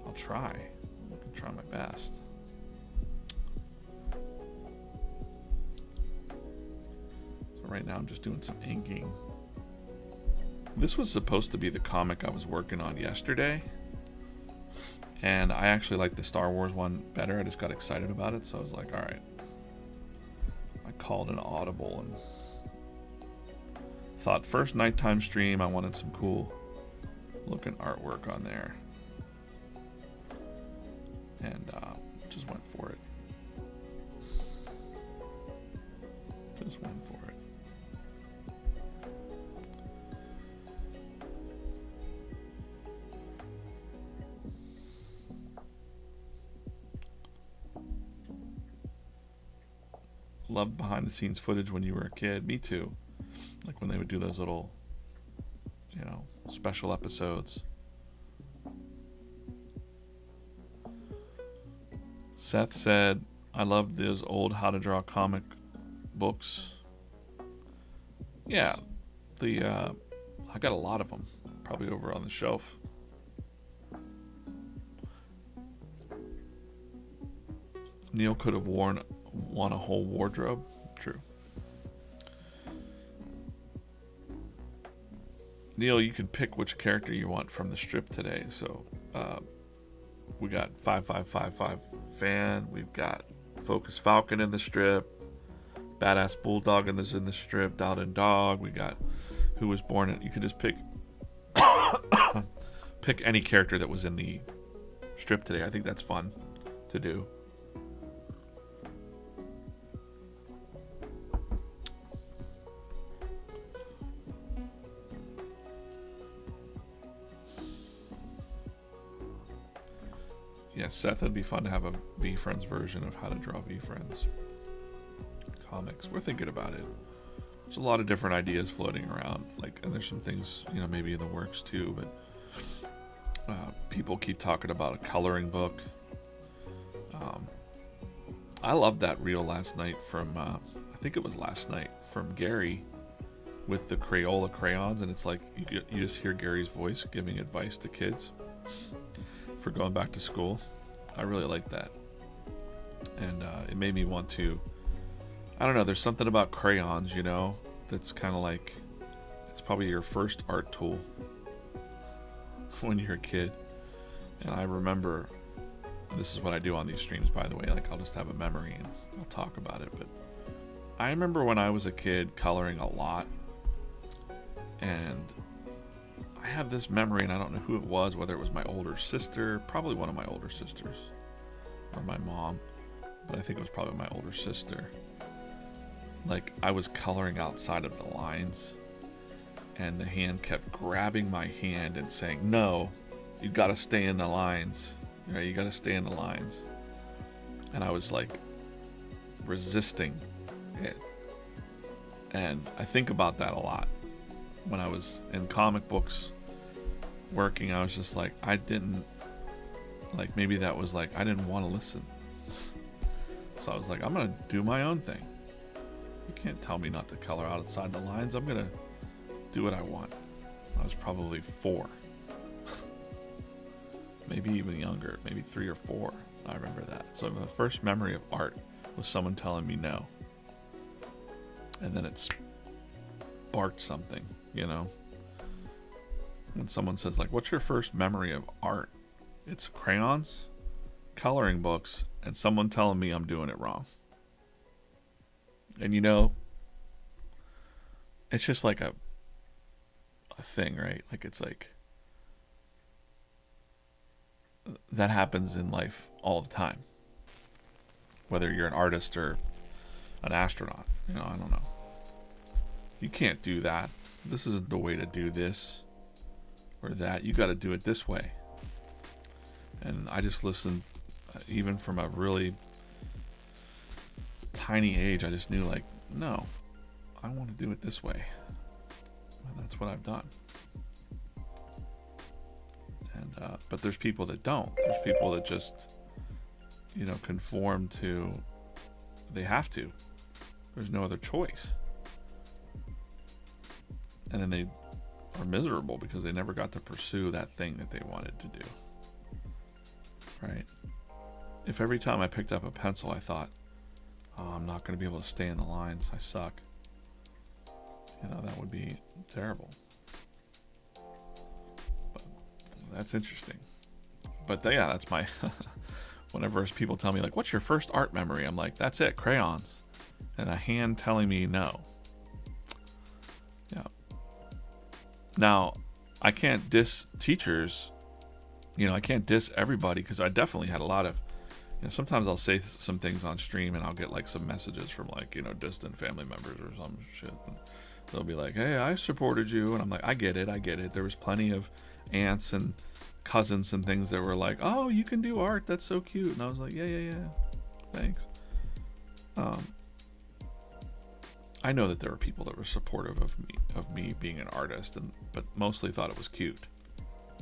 I'll try. I can try my best. So right now I'm just doing some inking. This was supposed to be the comic I was working on yesterday, and I actually like the Star Wars one better. I just got excited about it, so I was like, all right. I called an audible and thought, first nighttime stream, I wanted some cool looking artwork on there, and just went for it. Loved behind the scenes footage when you were a kid. Me too. Like when they would do those little, special episodes. Seth said, I loved those old how to draw comic books. Yeah, I got a lot of them, probably over on the shelf. Neil could have won a whole wardrobe. True. Neil, you can pick which character you want from the strip today. So we got 5555 Fan, we've got Focus Falcon in the strip, Badass Bulldog in the strip, Dalton Dog, we got Who Was Born in. You could just pick pick any character that was in the strip today. I think that's fun to do. Yeah, Seth, it'd be fun to have a VeeFriends version of how to draw VeeFriends comics. We're thinking about it. There's a lot of different ideas floating around, and there's some things, maybe in the works too, but people keep talking about a coloring book. I loved that reel last night from, I think it was last night, from Gary with the Crayola crayons, and it's like you just hear Gary's voice giving advice to kids for going back to school. I really like that, and it made me want to, I don't know, there's something about crayons, that's kind of like, it's probably your first art tool when you're a kid. And I remember, this is what I do on these streams, by the way, I'll just have a memory and I'll talk about it, but I remember when I was a kid coloring a lot, and I have this memory, and I don't know who it was, whether it was my older sister, probably one of my older sisters, or my mom, but I think it was probably my older sister. I was coloring outside of the lines, and the hand kept grabbing my hand and saying, no, you gotta stay in the lines. You gotta stay in the lines. And I was resisting it. And I think about that a lot. When I was in comic books working, I was just I didn't, maybe that was I didn't want to listen. So I was I'm gonna do my own thing. can't tell me not to color outside the lines. I'm gonna do what I want. I was probably 4. Maybe even younger, maybe 3 or 4. I remember that. So my first memory of art was someone telling me no. And then it sparked something, you know? When someone says, like, what's your first memory of art? It's crayons, coloring books, and someone telling me I'm doing it wrong. And you know, it's just like a thing, right? Like, it's like, that happens in life all the time. Whether you're an artist or an astronaut, you know, I don't know. You can't do that. This isn't the way to do this or that. You got to do it this way. And I just listened, even from a really tiny age, I just knew, like, no, I want to do it this way. And that's what I've done. And but there's people that don't. There's people that just, you know, conform to, they have to. There's no other choice. And then they are miserable because they never got to pursue that thing that they wanted to do. Right? If every time I picked up a pencil I thought, oh, I'm not going to be able to stay in the lines, I suck, you know, that would be terrible. But that's interesting. But yeah, that's my whenever people tell me, like, what's your first art memory? I'm like, that's it, crayons. And a hand telling me no. Yeah. Now, I can't diss teachers. You know, I can't diss everybody, because I definitely had a lot of, you know, sometimes I'll say some things on stream and I'll get like some messages from, like, you know, distant family members or some shit. And they'll be like, hey, I supported you. And I'm like, I get it. There was plenty of aunts and cousins and things that were like, oh, you can do art. That's so cute. And I was like, yeah. Thanks. I know that there were people that were supportive of me being an artist, but mostly thought it was cute.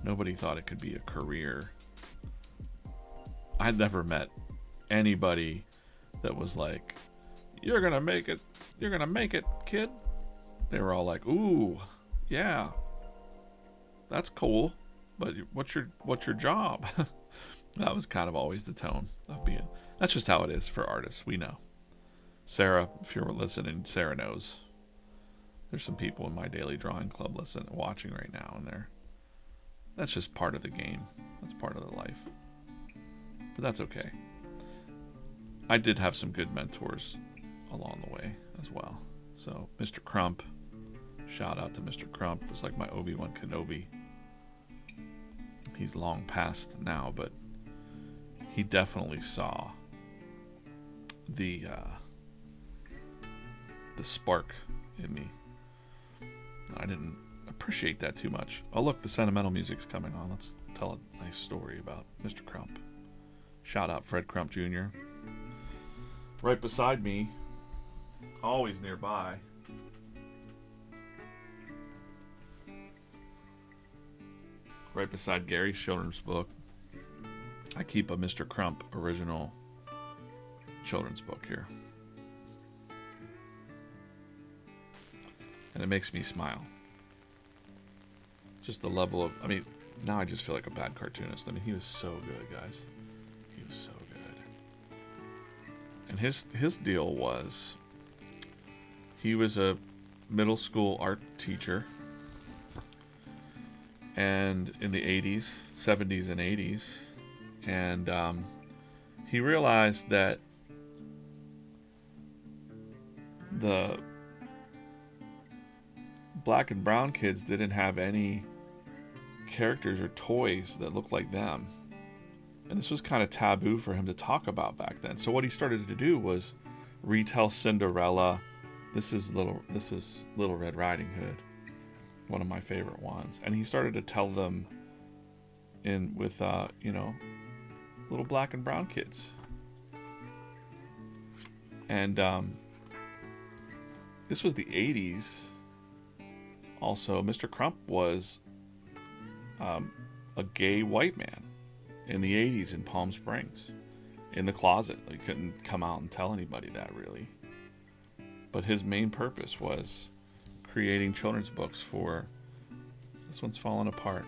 Nobody thought it could be a career. I'd never met anybody that was like, you're gonna make it, kid. They were all like, ooh, yeah, that's cool, but what's your job? That was kind of always the tone of being. That's just how it is for artists. We know. Sarah, if you're listening, Sarah knows. There's some people in my daily drawing club watching right now, and that's just part of the game. That's part of the life. But that's okay. I did have some good mentors along the way as well. So Mr. Crump, shout out to Mr. Crump. It was like my Obi-Wan Kenobi. He's long passed now, but he definitely saw the spark in me. I didn't appreciate that too much. Oh, look, the sentimental music's coming on. Let's tell a nice story about Mr. Crump. Shout out Fred Crump Jr. Right beside me, always nearby, right beside Gary's children's book, I keep a Mr. Crump original children's book here. And it makes me smile. Just the level of, now I just feel like a bad cartoonist. He was so good, guys. He was so good. And his deal was, he was a middle school art teacher. And in the 80s, 70s and 80s. And he realized that the black and brown kids didn't have any characters or toys that looked like them. And this was kind of taboo for him to talk about back then. So what he started to do was retell Cinderella. This is Little Red Riding Hood, one of my favorite ones. And he started to tell them with little black and brown kids. And this was the 80s. Also, Mr. Crump was a gay white man in the 80s in Palm Springs, in the closet. He couldn't come out and tell anybody that, really. But his main purpose was creating children's books for... This one's falling apart.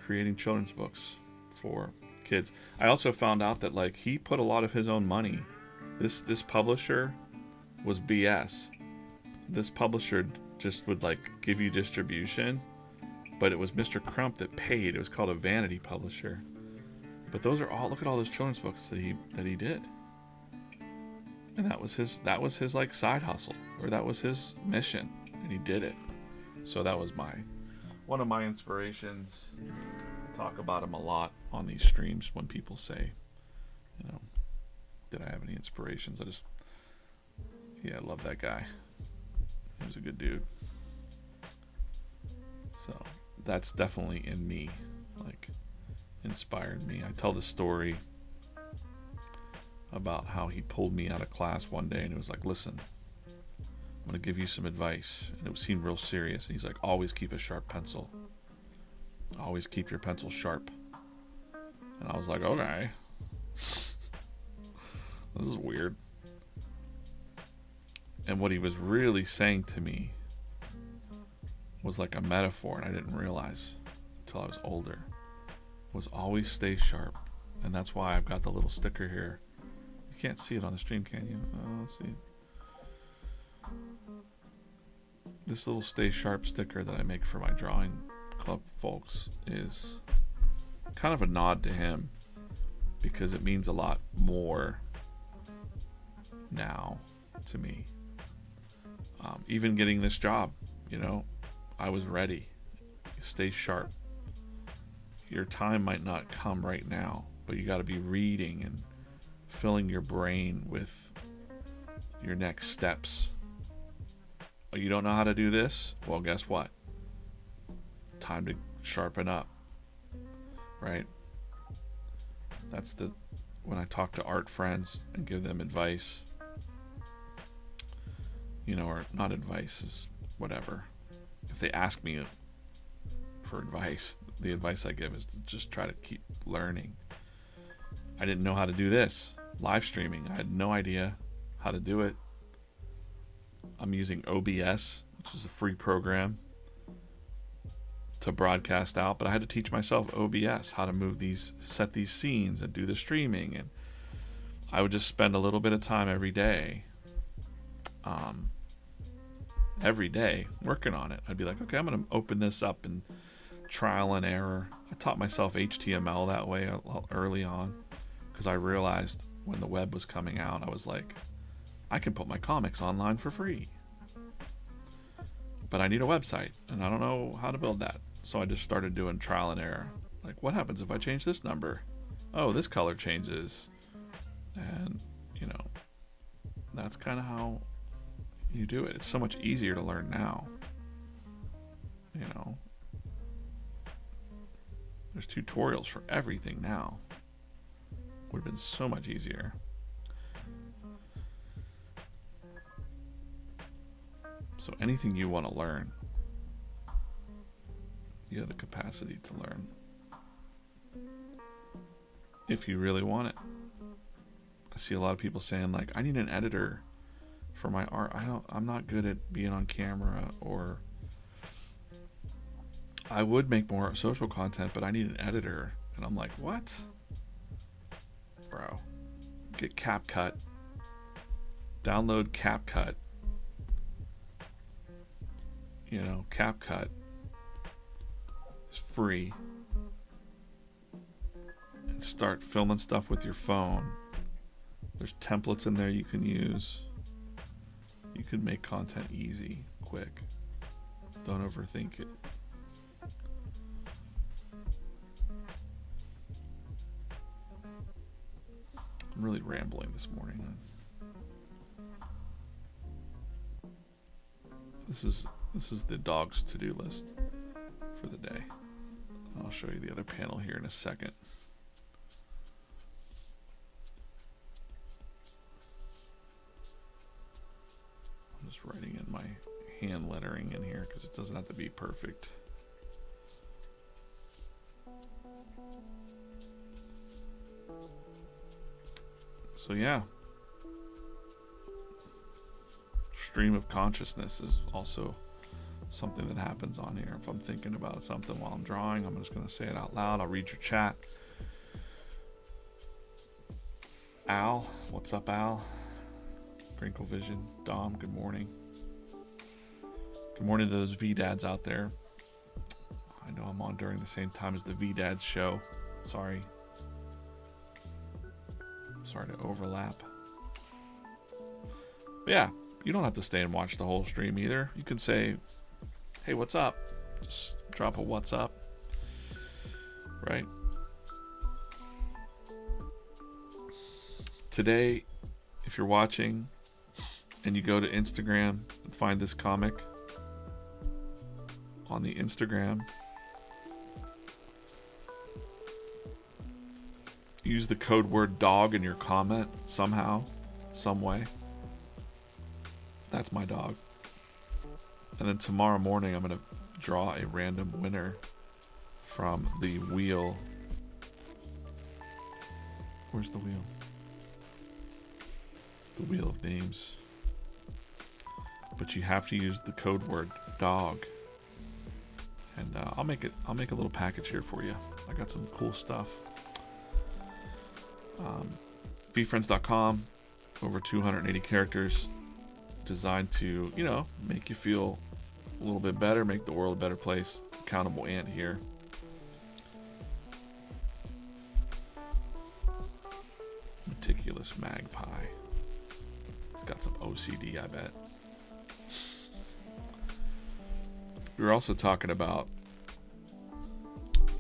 Creating children's books for kids. I also found out that like he put a lot of his own money. This publisher was BS. This publisher just would like give you distribution, but it was Mr. Crump that paid. It was called a vanity publisher. But those are all, look at all those children's books that he did. And that was his like side hustle, or that was his mission, and he did it. So that was one of my inspirations. I talk about him a lot on these streams when people say, you know, did I have any inspirations? I love that guy. He was a good dude. So that's definitely in me, like inspired me. I tell the story about how he pulled me out of class one day and it was like, listen, I'm going to give you some advice. And it seemed real serious. And he's like, always keep a sharp pencil. Always keep your pencil sharp. And I was like, okay. This is weird. And what he was really saying to me was like a metaphor, and I didn't realize until I was older, was always stay sharp. And that's why I've got the little sticker here. You can't see it on the stream, can you? Oh, let's see. This little stay sharp sticker that I make for my drawing club folks is kind of a nod to him, because it means a lot more now to me. Even getting this job, you know, I was ready. Stay sharp. Your time might not come right now, but you got to be reading and filling your brain with your next steps. Oh, you don't know how to do this? Well, guess what? Time to sharpen up, right? That's when I talk to art friends and give them advice, you know, or not advice, is whatever. If they ask me for advice, the advice I give is to just try to keep learning. I didn't know how to do this, live streaming. I had no idea how to do it. I'm using OBS, which is a free program to broadcast out, but I had to teach myself OBS, how to move these, set these scenes and do the streaming. And I would just spend a little bit of time every day working on it. I'd be like, okay, I'm going to open this up and trial and error. I taught myself HTML that way early on, because I realized when the web was coming out, I was like, I can put my comics online for free, but I need a website and I don't know how to build that. So I just started doing trial and error. Like, what happens if I change this number? Oh, this color changes. And, you know, that's kind of how you do it. It's so much easier to learn now. You know, there's tutorials for everything now. Would have been so much easier. So anything you want to learn, you have the capacity to learn, if you really want it. I see a lot of people saying like, I need an editor for my art. I'm not good at being on camera, or I would make more social content, but I need an editor. And I'm like, what? Bro, get CapCut. Download CapCut. You know, CapCut is free. And start filming stuff with your phone. There's templates in there you can use. You can make content easy, quick. Don't overthink it. I'm really rambling this morning. This is the dog's to-do list for the day. I'll show you the other panel here in a second. I'm just writing in my hand lettering in here because it doesn't have to be perfect. So yeah, stream of consciousness is also something that happens on here. If I'm thinking about something while I'm drawing, I'm just going to say it out loud. I'll read your chat. Al, what's up, Al? Crinkle Vision, Dom, good morning. Good morning to those V-Dads out there. I know I'm on during the same time as the V-Dads show. Sorry to overlap. But yeah, you don't have to stay and watch the whole stream either. You can say, hey, what's up? Just drop a what's up, right? Today, if you're watching and you go to Instagram and find this comic on the Instagram, use the code word dog in your comment somehow, some way. That's my dog. And then tomorrow morning, I'm going to draw a random winner from the wheel. Where's the wheel? The wheel of names. But you have to use the code word dog. And I'll make a little package here for you. I got some cool stuff. VeeFriends.com, over 280 characters, designed to, you know, make you feel a little bit better, make the world a better place. Accountable Ant here. Meticulous Magpie. He's got some OCD, I bet. We were also talking about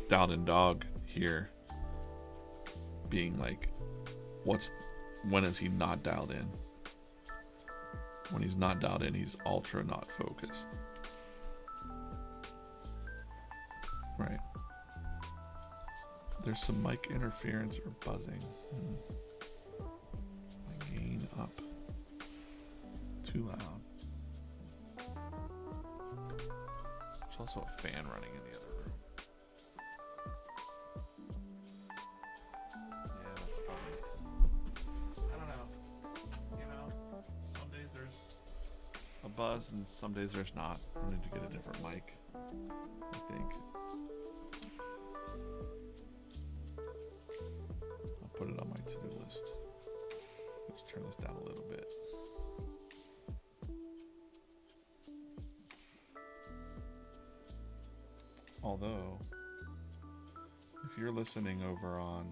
Dialed In Dog here being like, when is he not dialed in? When he's not dialed in, he's ultra not focused. Right. There's some mic interference or buzzing. My gain up. Too loud. There's also a fan running in the other room. Yeah, that's probably... I don't know. You know, some days there's a buzz and some days there's not. I need to get a different mic, I think. I'll put it on my to-do list. Let's turn this down a little bit. Although, if you're listening over on...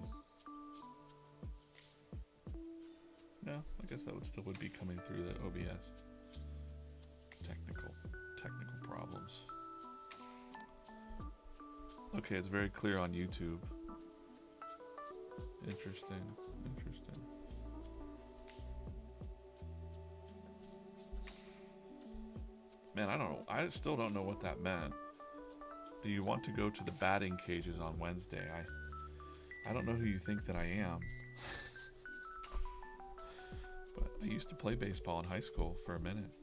No, I guess that would be coming through the OBS. Technical problems. Okay, it's very clear on YouTube. Interesting. Man, I don't know. I still don't know what that meant. Do you want to go to the batting cages on Wednesday? I don't know who you think that I am. But I used to play baseball in high school for a minute.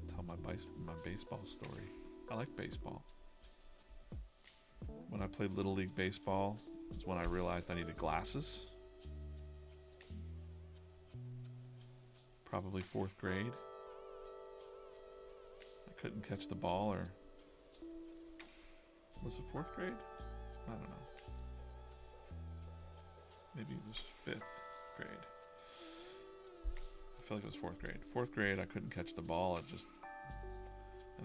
Tell my baseball story. I like baseball. When I played Little League Baseball is when I realized I needed glasses. Probably 4th grade. I couldn't catch the ball, or was it 4th grade? I don't know. Maybe it was 5th grade. I feel like it was 4th grade. 4th grade, I couldn't catch the ball. And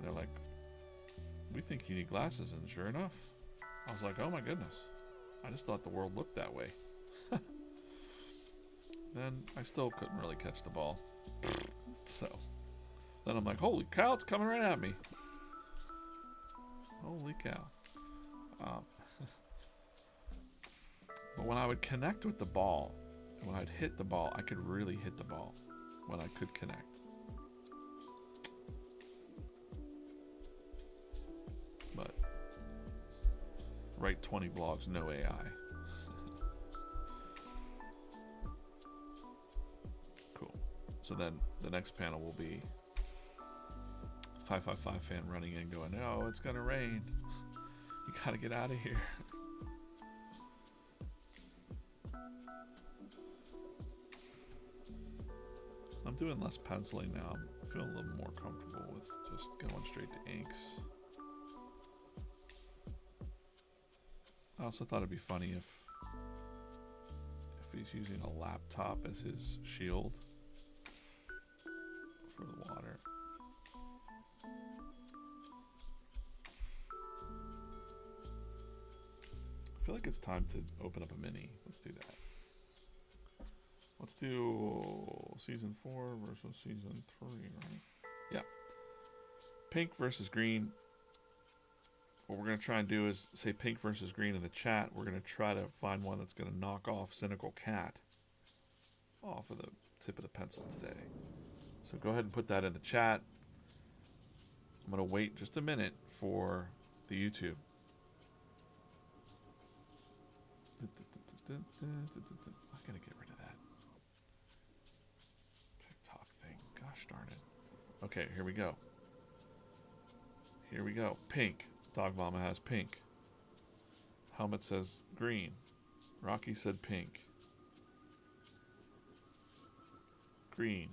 they're like, we think you need glasses. And sure enough, I was like, oh my goodness. I just thought the world looked that way. Then I still couldn't really catch the ball. So then I'm like, holy cow, it's coming right at me. Holy cow. But when I would connect with the ball, when I'd hit the ball, I could really hit the ball when I could connect. But write 20 blogs, no AI. Cool. So then the next panel will be 555 fan running in going, oh, it's gonna rain. You gotta get out of here. I'm doing less penciling now. I'm feeling a little more comfortable with just going straight to inks. I also thought it'd be funny if he's using a laptop as his shield for the water. I feel like it's time to open up a mini. Let's do that. Let's do season 4 versus season 3, right? Yeah. Pink versus green. What we're going to try and do is say pink versus green in the chat. We're going to try to find one that's going to knock off Cynical Cat off of the tip of the pencil today. So go ahead and put that in the chat. I'm going to wait just a minute for the YouTube. I gotta get rid of that TikTok thing. Gosh darn it. Okay, here we go. Here we go. Pink. Dog Mama has pink. Helmet says green. Rocky said pink. Green.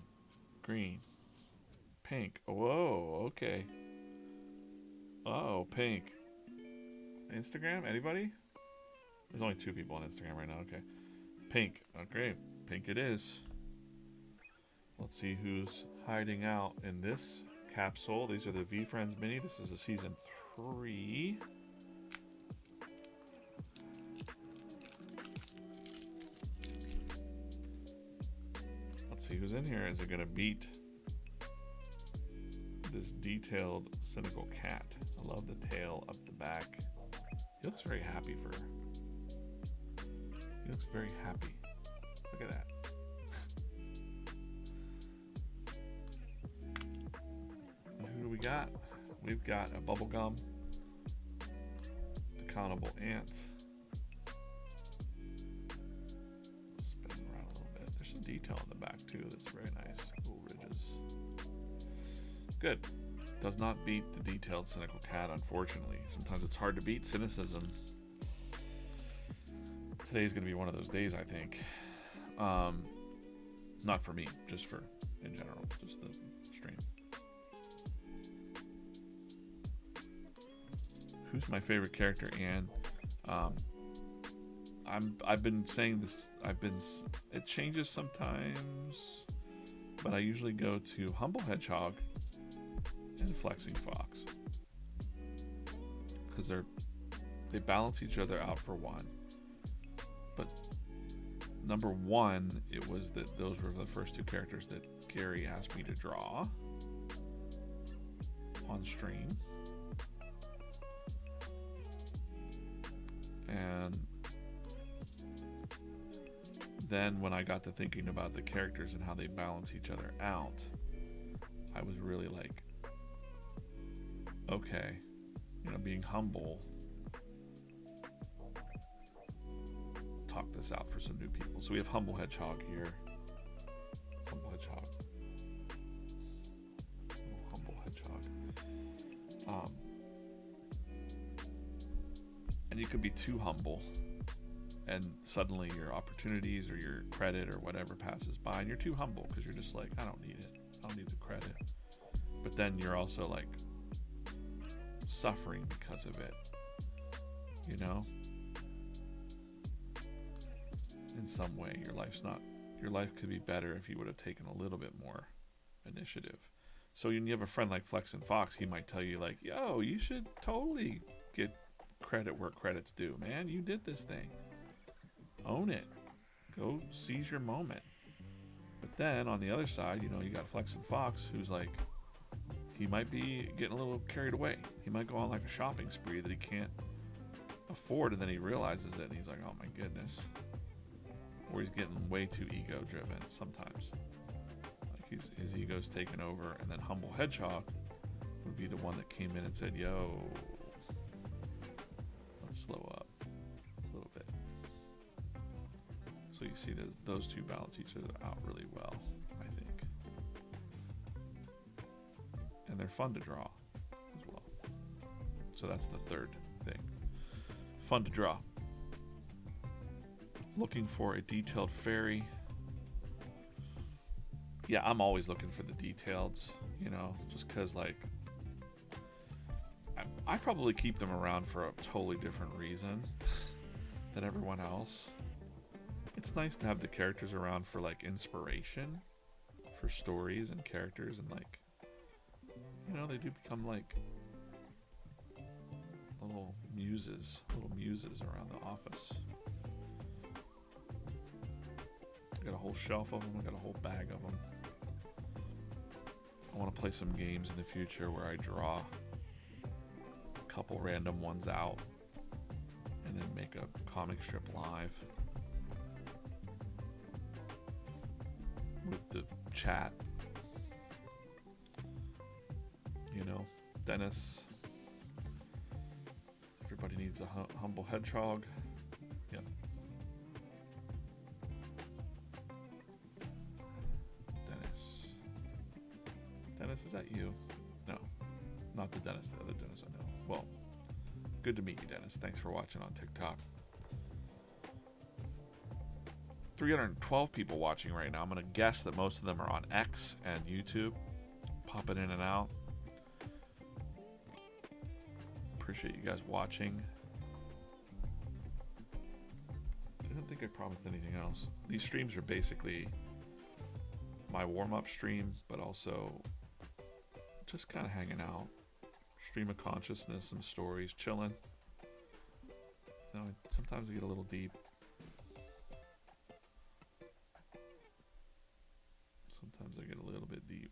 Green. Pink. Whoa, okay. Oh, pink. Instagram? Anybody? There's only 2 people on Instagram right now. Okay. Pink. Okay. Pink it is. Let's see who's hiding out in this capsule. These are the VeeFriends Mini. This is a season 3. Let's see who's in here. Is it going to beat this detailed Cynical Cat? I love the tail up the back. He looks very happy for her. He looks very happy. Look at that. Who do we got? We've got a bubblegum, accountable ant. Spin around a little bit. There's some detail in the back too that's very nice. Little ridges. Good. Does not beat the detailed Cynical Cat, unfortunately. Sometimes it's hard to beat cynicism. Today's going to be one of those days, I think. Not for me, just for, in general, just the stream. Who's my favorite character? And I've been saying this. It changes sometimes, but I usually go to Humble Hedgehog and Flexing Fox because they balance each other out for one. But number 1, it was that those were the first 2 characters that Gary asked me to draw on stream. And then when I got to thinking about the characters and how they balance each other out, I was really like, okay, being humble, talk this out for some new people. So we have Humble Hedgehog here. Humble Hedgehog. Humble Hedgehog. And you could be too humble, and suddenly your opportunities or your credit or whatever passes by, and you're too humble because you're just like, I don't need it. I don't need the credit. But then you're also like suffering because of it. In some way, your life could be better if you would have taken a little bit more initiative. So when you have a friend like Flex and Fox, he might tell you like, yo, you should totally get credit where credit's due, man. You did this thing. Own it. Go seize your moment. But then on the other side, you got Flex and Fox, who's like, he might be getting a little carried away. He might go on like a shopping spree that he can't afford, and then he realizes it and he's like, oh my goodness. Or he's getting way too ego driven sometimes. Like his ego's taken over, and then Humble Hedgehog would be the one that came in and said, yo, let's slow up a little bit. So you see those 2 balance each other out really well, I think. And they're fun to draw as well. So that's the 3rd thing. Fun to draw. Looking for a detailed fairy. yeah, I'm always looking for the details, you know, just because, like, I probably keep them around for a totally different reason than everyone else. It's nice to have the characters around for, like, inspiration for stories and characters, and, like, you know, they do become, like, little muses around the office. I got a whole shelf of them. I got a whole bag of them. I want to play some games in the future where I draw a couple random ones out and then make a comic strip live with the chat. You know, Dennis. Everybody needs a humble hedgehog. Yep. Dennis, is that you? No, not the Dennis, the other Dennis I know. Well, good to meet you, Dennis. Thanks for watching on TikTok. 312 people watching right now. I'm going to guess that most of them are on X and YouTube. Popping in and out. Appreciate you guys watching. I don't think I promised anything else. These streams are basically my warm-up stream, but also just kind of hanging out. Stream of consciousness, some stories, chilling. You know, sometimes I get a little deep. Sometimes I get a little bit deep.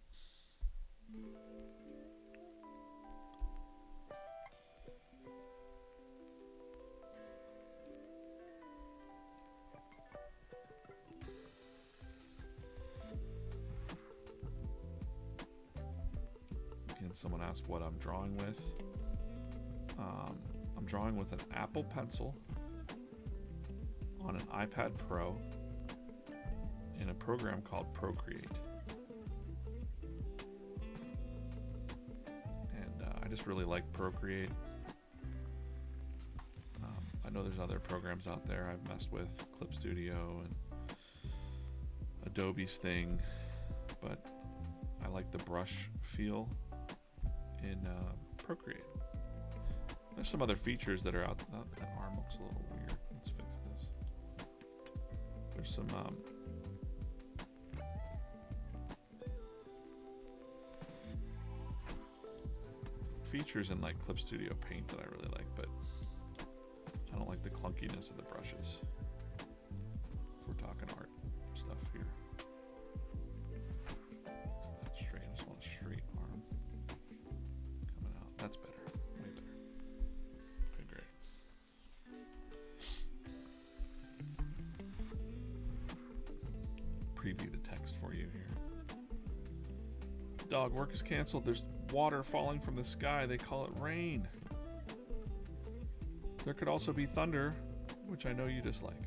Again, someone asked what I'm drawing with. I'm drawing with an Apple Pencil on an iPad Pro in a program called Procreate. And I just really like Procreate. I know there's other programs out there I've messed with, Clip Studio and Adobe's thing, but I like the brush feel in Procreate. There's some other features that are out. That arm looks a little weird. Let's fix this. There's some features in like Clip Studio Paint that I really like, but I don't like the clunkiness of the brushes. If we're talking art stuff here. It's not straight. I just want a straight arm coming out. That's better. Way better. Okay, great. Preview the text for you here. Dog, work is canceled. There's water falling from the sky. They call it rain. There could also be thunder, which I know you dislike.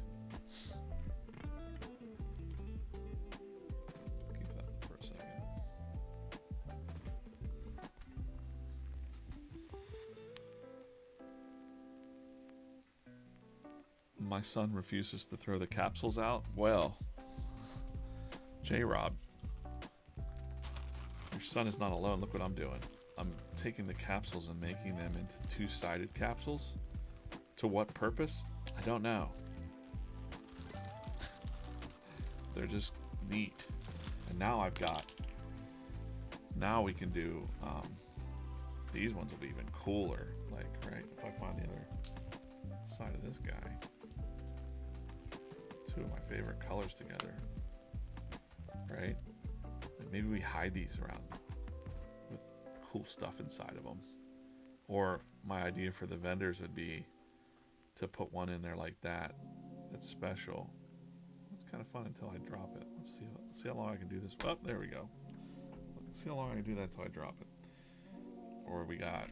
Keep that for a second. My son refuses to throw the capsules out. Well, J-Rob, your son is not alone. Look what I'm doing. I'm taking the capsules and making them into two-sided capsules. To what purpose? I don't know. They're just neat. And now now we can do, these ones will be even cooler. Like, right, if I find the other side of this guy. Two of my favorite colors together. Right? And maybe we hide these around with cool stuff inside of them. Or my idea for the vendors would be to put one in there like that. That's special. It's kind of fun until I drop it. Let's see how long I can do this. Oh, there we go. Let's see how long I can do that until I drop it. Or we got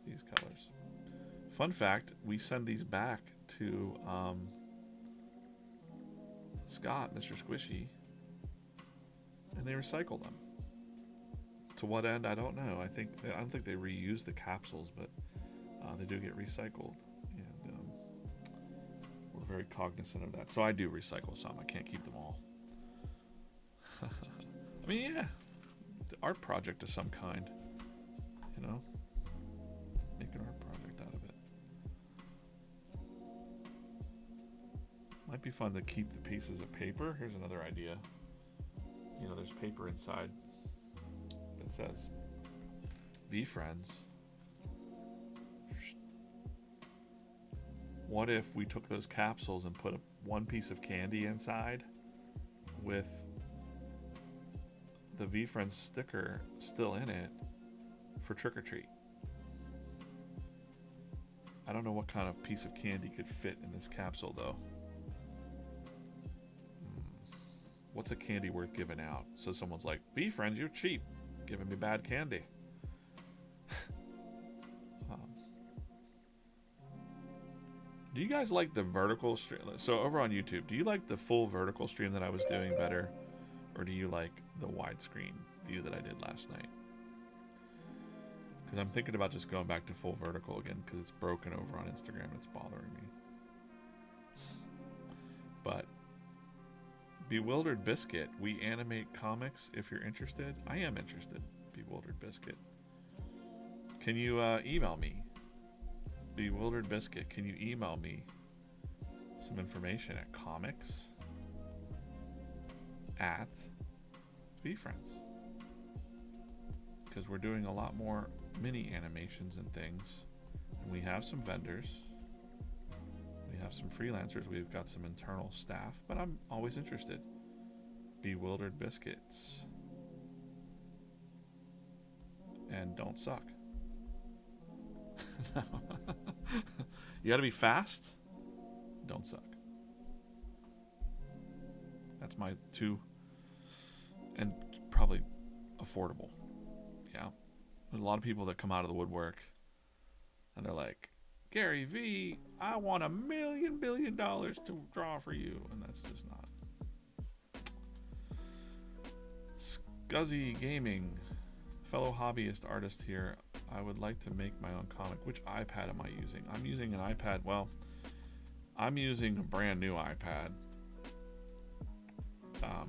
these colors. Fun fact, we send these back to Scott, Mr. Squishy, and they recycle them. To what end, I don't know. I don't think they reuse the capsules, but they do get recycled. And We're very cognizant of that. So I do recycle some. I can't keep them all. I mean, yeah, the art project of some kind, you know, make an art project out of it. Might be fun to keep the pieces of paper. Here's another idea. You know, there's paper inside that says VeeFriends. What if we took those capsules and put one piece of candy inside with the VeeFriends sticker still in it for trick or treat? I don't know what kind of piece of candy could fit in this capsule though. What's a candy worth giving out? So someone's like, VeeFriends, you're cheap, giving me bad candy. Do you guys like the vertical stream? So over on YouTube, do you like the full vertical stream that I was doing better? Or do you like the widescreen view that I did last night? Because I'm thinking about just going back to full vertical again because it's broken over on Instagram and it's bothering me. But Bewildered Biscuit, we animate comics if you're interested. I am interested, Bewildered Biscuit. Can you email me? Bewildered Biscuit, can you email me some information at comics@VeeFriends? Because we're doing a lot more mini animations and things. And we have some vendors. We have some freelancers. We've got some internal staff. But I'm always interested. Bewildered Biscuits. And don't suck. You gotta be fast. Don't suck. That's my two. And probably affordable. Yeah. There's a lot of people that come out of the woodwork and they're like, Gary V, I want $1 billion to draw for you. And that's just not. Scuzzy Gaming, fellow hobbyist artist here. I would like to make my own comic. Which iPad am I using? I'm using an iPad. Well, I'm using a brand new iPad. I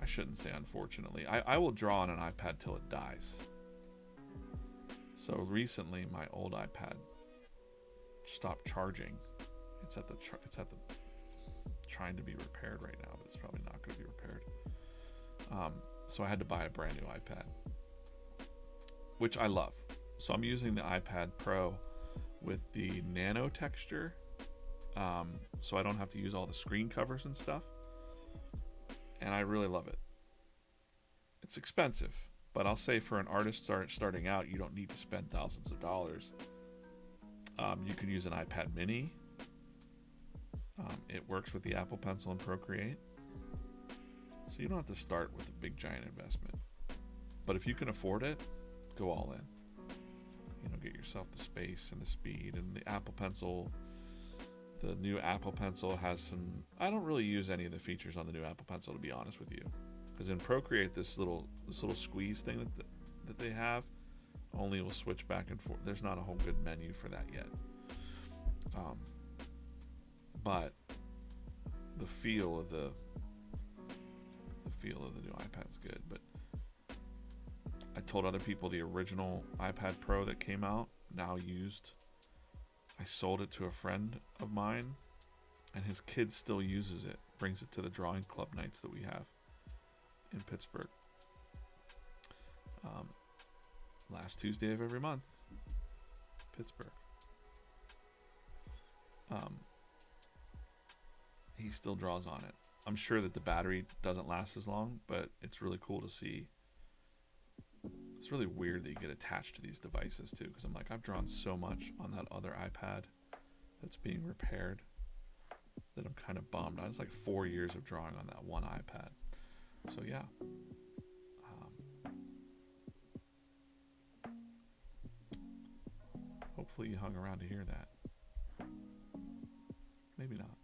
shouldn't say unfortunately. I will draw on an iPad till it dies. So recently, my old iPad stopped charging. It's at the trying to be repaired right now, but it's probably not going to be repaired. So I had to buy a brand new iPad, which I love. So I'm using the iPad Pro with the nano texture, so I don't have to use all the screen covers and stuff. And I really love it. It's expensive, but I'll say for an artist starting out, you don't need to spend thousands of dollars. You can use an iPad Mini. It works with the Apple Pencil and Procreate. So you don't have to start with a big giant investment. But if you can afford it, go all in. You know, get yourself the space and the speed. And the Apple Pencil, the new Apple Pencil has some... I don't really use any of the features on the new Apple Pencil, to be honest with you. Because in Procreate, this little squeeze thing that they have only will switch back and forth. There's not a whole good menu for that yet. But the feel of the new iPad's good. But I told other people the original iPad Pro that came out, now used, I sold it to a friend of mine, and his kid still uses it. Brings it to the drawing club nights that we have in Pittsburgh. Last Tuesday of every month, Pittsburgh. He still draws on it. I'm sure that the battery doesn't last as long, but it's really cool to see. It's really weird that you get attached to these devices too, because I'm like, I've drawn so much on that other iPad that's being repaired that I'm kind of bummed. I was like 4 years of drawing on that one iPad. So yeah. Hopefully you hung around to hear that. Maybe not.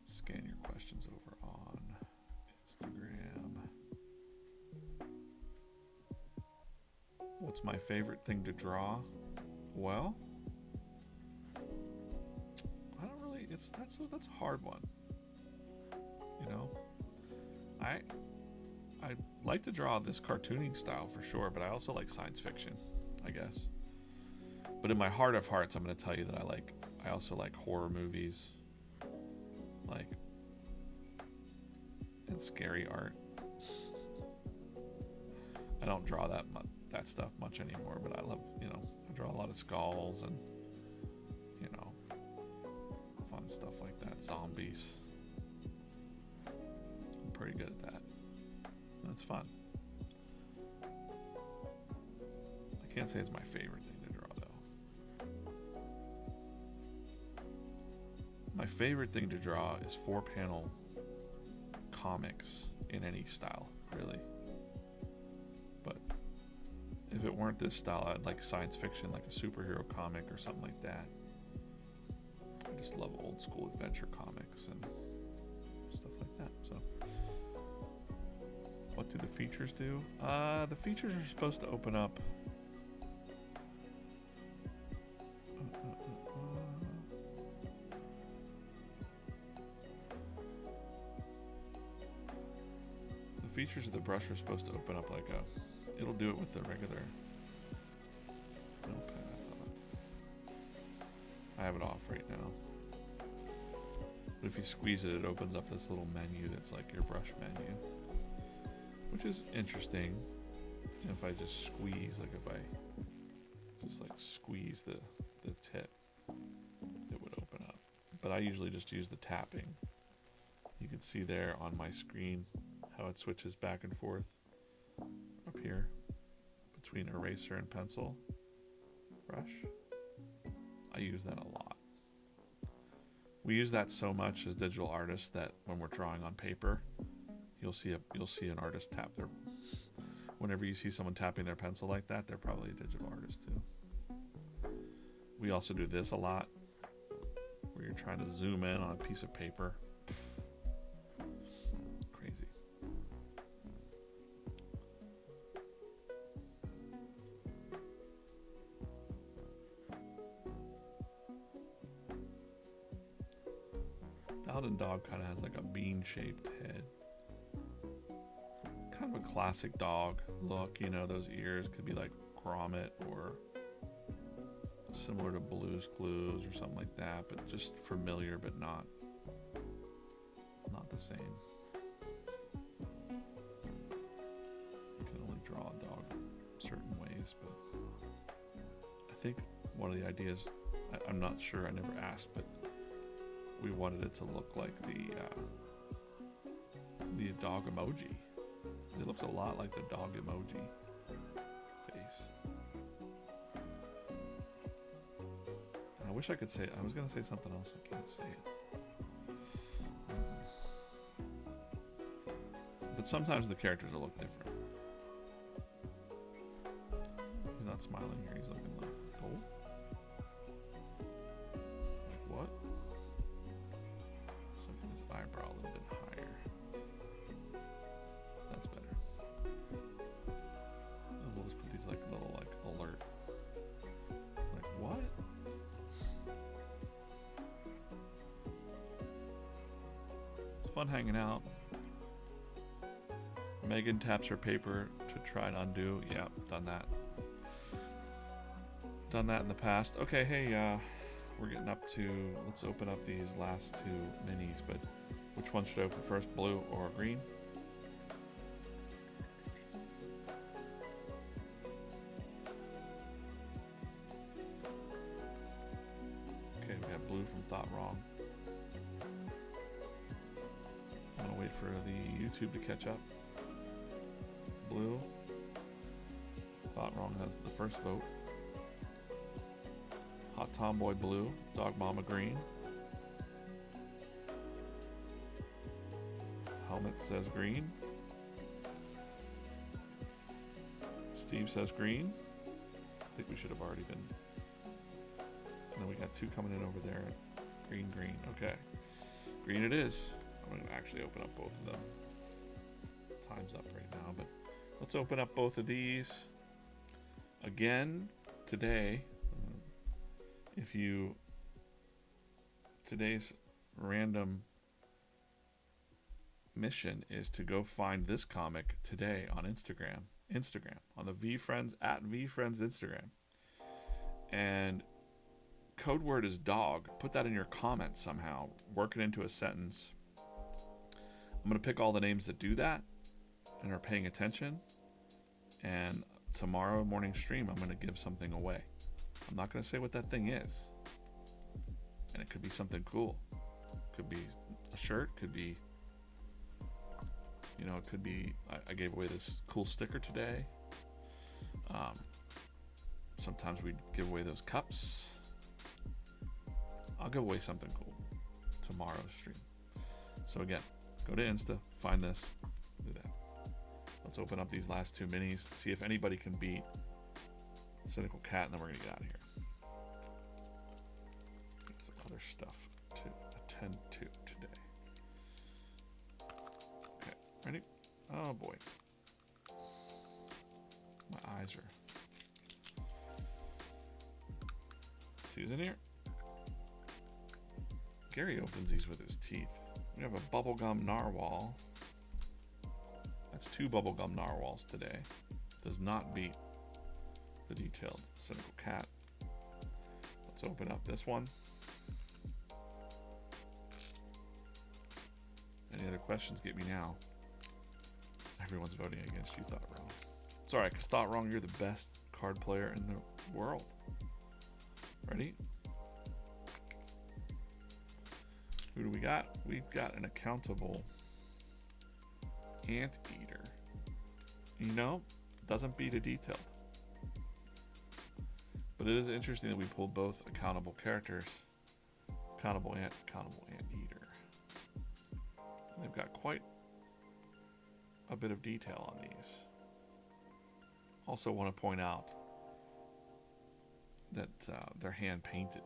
Scan your questions over on Instagram. What's my favorite thing to draw? Well, that's a hard one. You know, I like to draw this cartooning style for sure, but I also like science fiction, I guess. But in my heart of hearts, I'm going to tell you that I also like horror movies, like, and scary art. I don't draw that stuff much anymore, but I love, you know, I draw a lot of skulls and, you know, fun stuff like that, zombies. I'm pretty good at that. That's fun. I can't say it's my favorite thing to draw, though. My favorite thing to draw is 4-panel comics in any style, really. But if it weren't this style, I'd like science fiction, like a superhero comic or something like that. I just love old school adventure comics and stuff like that. So, what do the features do? The features are supposed to open up. The features of the brush are supposed to open up like a. It'll do it with the regular notepad, I thought. I have it off right now. But if you squeeze it, it opens up this little menu that's like your brush menu, which is interesting. And if I just squeeze, like if I just like squeeze the tip, it would open up. But I usually just use the tapping. You can see there on my screen how it switches back and forth up here between eraser and pencil brush. I use that a lot. We use that so much as digital artists that when we're drawing on paper, you'll see an artist tap their. Whenever you see someone tapping their pencil like that, they're probably a digital artist too. We also do this a lot, where you're trying to zoom in on a piece of paper. Crazy. Dalton Dog kind of has like a bean-shaped head. Kind of a classic dog look, you know, those ears could be like Gromit or similar to Blue's Clues or something like that, but just familiar but not the same. You can only draw a dog certain ways, but I think one of the ideas, I'm not sure, I never asked, but we wanted it to look like the dog emoji. It looks a lot like the dog emoji face. And I wish I could say, I was going to say something else, I can't say it. But sometimes the characters will look different. He's not smiling here, he's looking like, oh. Like what? Just looking his eyebrow a little bit higher. That's better. And we'll just put these like little like alert. Like what? It's fun hanging out. Megan taps her paper to try and undo. Yeah, done that. Done that in the past. Okay, hey, we're getting up to, let's open up these last two minis, but which one should I open first, blue or green? Okay, we got blue from Thought Wrong. I'm gonna wait for the YouTube to catch up. Blue. Thought Wrong has the first vote. Hot Tomboy blue. Dog Mama green. Helmet says green. Steve says green. I think we should have already been. And then we got two coming in over there. Green, green. Okay. Green it is. I'm going to actually open up both of them. Time's up right now, but let's open up both of these again today. Today's random mission is to go find this comic today on Instagram, on the VeeFriends at VeeFriends Instagram. And code word is dog. Put that in your comments somehow. Work it into a sentence. I'm going to pick all the names that do that and are paying attention. And tomorrow morning stream, I'm going to give something away. I'm not going to say what that thing is. And it could be something cool. Could be a shirt. Could be, you know, it could be, I gave away this cool sticker today. Sometimes we give away those cups. I'll give away something cool tomorrow's stream. So again, go to Insta, find this, do that. Let's open up these last 2 minis, see if anybody can beat Cynical Cat, and then we're gonna get out of here. Got some other stuff to attend to today. Okay, ready? Oh boy. My eyes are... See who's in here? Gary opens these with his teeth. We have a bubblegum narwhal. That's 2 bubblegum narwhals today. Does not beat the detailed Cynical Cat. Let's open up this one. Any other questions? Get me now. Everyone's voting against you, Thought Wrong. It's alright, because Thought Wrong, you're the best card player in the world. Ready? Who do we got? We've got an accountable anteater. You know, doesn't beat a detailed. But it is interesting that we pulled both accountable characters. Accountable anteater. And they've got quite a bit of detail on these. Also want to point out that they're hand painted.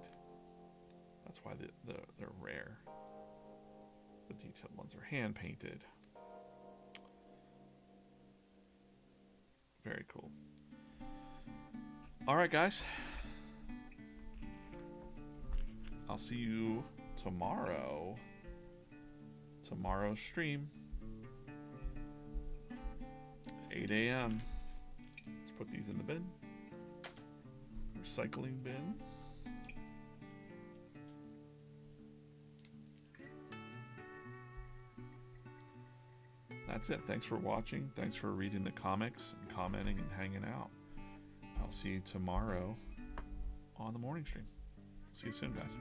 That's why they're rare. The detailed ones are hand painted. Very cool. All right, guys. I'll see you tomorrow. Tomorrow's stream. 8 a.m. Let's put these in the bin. Recycling bin. That's it. Thanks for watching. Thanks for reading the comics and commenting and hanging out. I'll see you tomorrow on the morning stream. See you soon, guys.